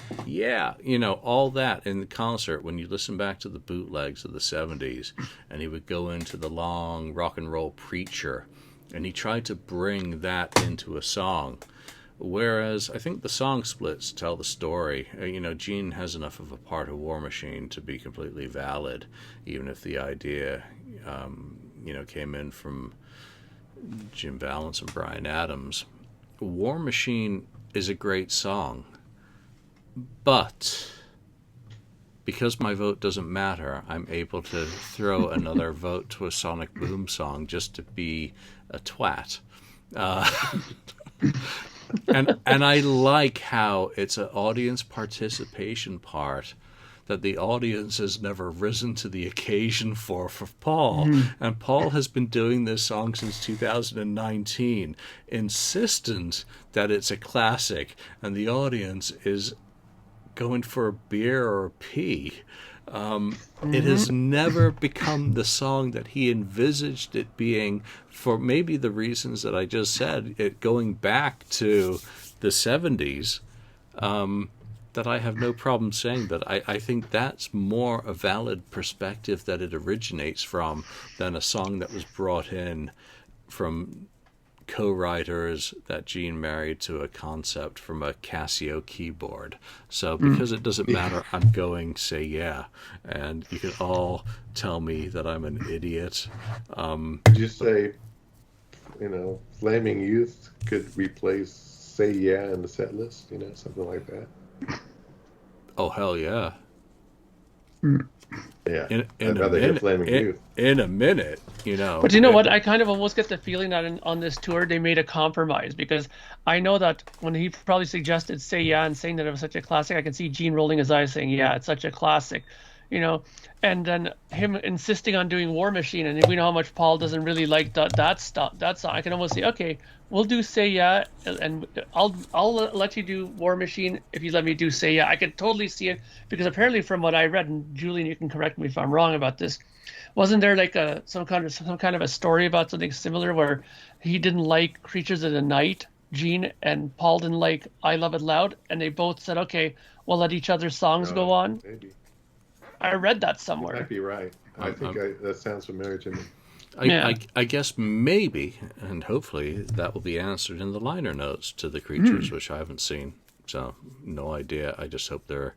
all that in the concert when you listen back to the bootlegs of the 70s, and he would go into the long rock and roll preacher, and he tried to bring that into a song. Whereas I think the song splits tell the story. Gene has enough of a part of War Machine to be completely valid, even if the idea, came in from Jim Vallance and Bryan Adams. War Machine is a great song, but because my vote doesn't matter, I'm able to throw another vote to a Sonic Boom song just to be a twat. And I like how it's an audience participation part that the audience has never risen to the occasion for Paul. And Paul has been doing this song since 2019, insistent that it's a classic, and the audience is going for a beer or a pee. It has never become the song that he envisaged it being, for maybe the reasons that I just said, it going back to the 70s, that I have no problem saying that. I think that's more a valid perspective that it originates from than a song that was brought in from co-writers that Gene married to a concept from a Casio keyboard. So because it doesn't matter, I'm going Say Yeah, and you can all tell me that I'm an idiot. Did you say, Flaming Youth could replace Say Yeah in the set list, something like that? Oh, hell yeah. Yeah, I'd rather hear Flaming Youth. In a minute, But you know what? I kind of almost get the feeling that on this tour they made a compromise, because I know that when he probably suggested Say Yeah and saying that it was such a classic, I can see Gene rolling his eyes saying, yeah, it's such a classic, and then him insisting on doing War Machine, and we know how much Paul doesn't really like that song. I can almost say, okay, we'll do Say Yeah, and I'll let you do War Machine if you let me do Say Yeah. I could totally see it, because apparently from what I read, and Julian, you can correct me if I'm wrong about this, Wasn't there like some kind of a story about something similar where he didn't like Creatures of the Night, Gene, and Paul didn't like I Love It Loud, and they both said, okay, we'll let each other's songs go on. Maybe. I read that You somewhere. might be right. I think that sounds familiar to me. I guess maybe, and hopefully that will be answered in the liner notes to the Creatures, which I haven't seen. So no idea. I just hope they're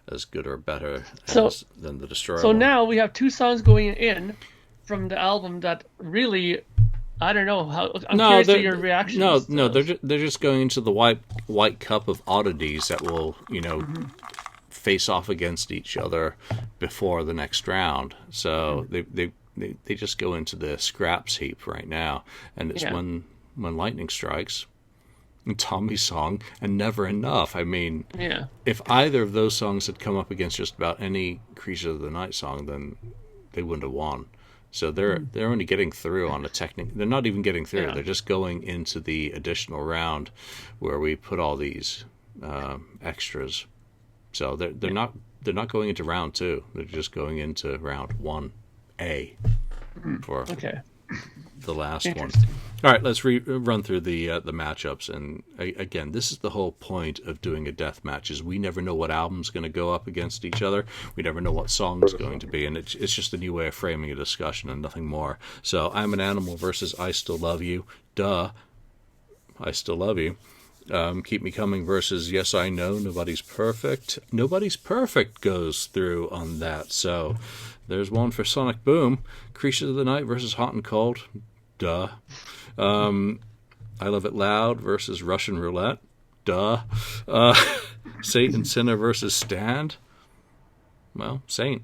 as good or better than the Destroyer. So now we have 2 songs going in from the album that really, I don't know how. I'm curious to your reactions. No, they're just going into the white cup of oddities that will face off against each other before the next round. So they just go into the scraps heap right now, and it's when lightning strikes. Tommy's song and Never Enough. I mean, if either of those songs had come up against just about any Creature of the Night song, then they wouldn't have won. So they're only getting through on a technique. They're not even getting through. They're just going into the additional round where we put all these extras. So they're not going into round 2. They're just going into round 1A for the last one. All right, let's run through the matchups. And again, this is the whole point of doing a death match: is we never know what album's going to go up against each other. We never know what song's going to be, and it's just a new way of framing a discussion and nothing more. So, I'm an Animal versus I Still Love You. Duh, I Still Love You. Keep Me Coming versus Yes I Know, Nobody's Perfect. Nobody's Perfect goes through on that. So, there's one for Sonic Boom. Creatures of the Night versus Hot and Cold. Duh. I Love It Loud versus Russian Roulette. Duh. Saint and Sinner versus Stand. Well, Saint.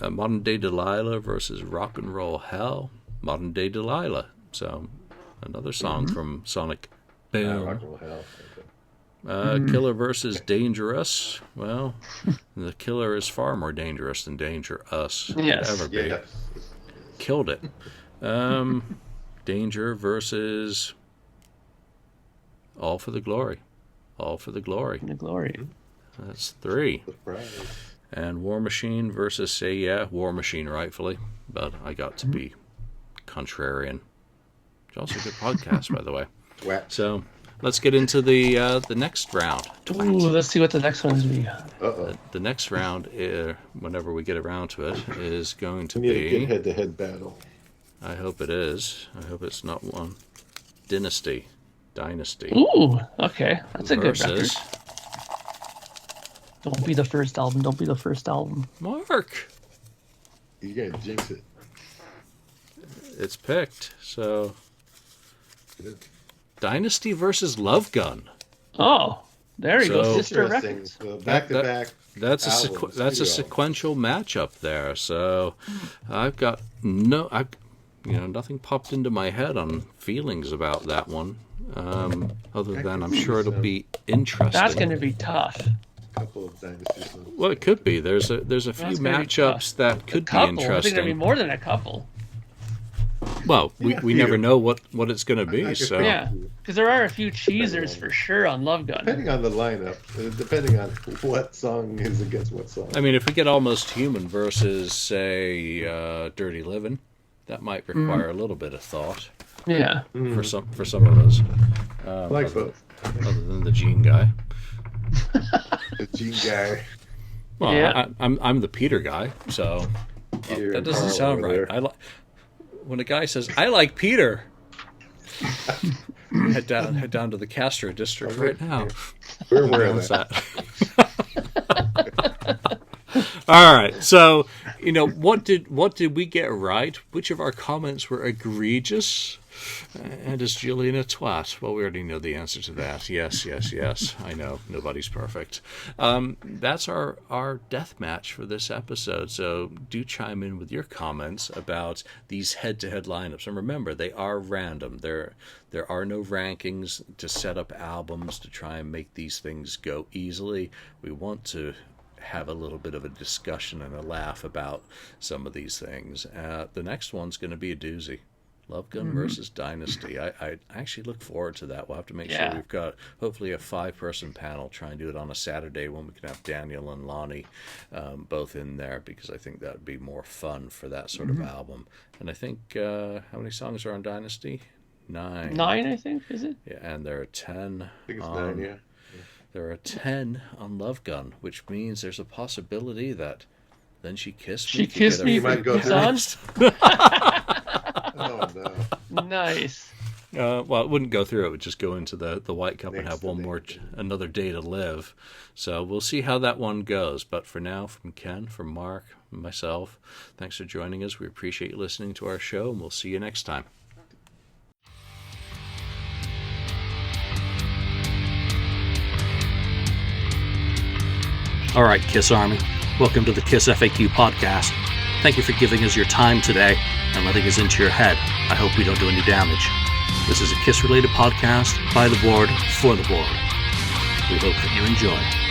Modern Day Delilah versus Rock and Roll Hell. Modern Day Delilah. So, another song from Sonic Boom. Rock and Roll Hell. Killer versus Dangerous. Well, the Killer is far more dangerous than Dangerous could ever be. Yes. Killed it. Danger versus All for the Glory. All for the Glory. The Glory. That's 3. Surprise. And War Machine versus Say Yeah. War Machine, rightfully. But I got to be contrarian. It's also a good podcast, by the way. Wet. So let's get into the next round. Ooh, let's see what the next one's be. The next round, whenever we get around to it, is going to We need a be... good head-to-head battle. I hope it is. I hope it's not one. Dynasty. Ooh, okay. That's a good record. Versus Don't be the first album. Don't be the first album. Mark. You're gonna jinx it. It's picked. So Dynasty versus Love Gun. Oh, there you go. So- Sister Interesting. Records. So back-to-back. That's a albums, that's a studio. sequential matchup there. So I've got nothing popped into my head on feelings about that one. Other than I'm sure it'll be interesting. That's going to be tough. Couple of dynasty songs. Well, it could be. There's a few That's gonna be matchups that could be Couple. I think interesting. there'll be more than a couple. Well, Yeah, we few. never know what it's going to I be. could So Yeah, because there are a few cheesers for sure on Love Gun. Depending on the lineup, depending on what song is against what song. I mean, if we get Almost Human versus, say, Dirty Living, that might require a little bit of thought Yeah. for some of us. I like both. Other than the Gene guy. The Gene guy. Well, Yeah. I'm the Peter guy, so Peter that and doesn't Paul sound over right. there. When a guy says I like Peter, head down to the Castro district right now. We're aware of How's that. that? All right. So, what did we get right? Which of our comments were egregious? And is Julian a twat? Well, we already know the answer to that. Yes. I know. Nobody's perfect. That's our death match for this episode. So do chime in with your comments about these head-to-head lineups. And remember, they are random. There are no rankings to set up albums to try and make these things go easily. We want to have a little bit of a discussion and a laugh about some of these things. The next one's going to be a doozy. Love Gun versus Dynasty. I actually look forward to that. We'll have to make sure we've got hopefully a 5-person panel. Try and do it on a Saturday when we can have Daniel and Lonnie both in there, because I think that would be more fun for that sort of album. And I think, how many songs are on Dynasty? 9. 9, I think, is it? Yeah, and there are 10 I think it's 9, yeah. There are 10 on Love Gun, which means there's a possibility that Then She Kissed Me. She Kissed Me. You might go through through. Oh, no. Nice. Well, it wouldn't go through. It would just go into the White Cup and Next have to one the- more, another day to live. So we'll see how that one goes. But for now, from Ken, from Mark, and myself, thanks for joining us. We appreciate you listening to our show, and we'll see you next time. All right, Kiss Army. Welcome to the KissFAQ Podcast. Thank you for giving us your time today and letting us into your head. I hope we don't do any damage. This is a Kiss-related podcast by the board, for the board. We hope that you enjoy.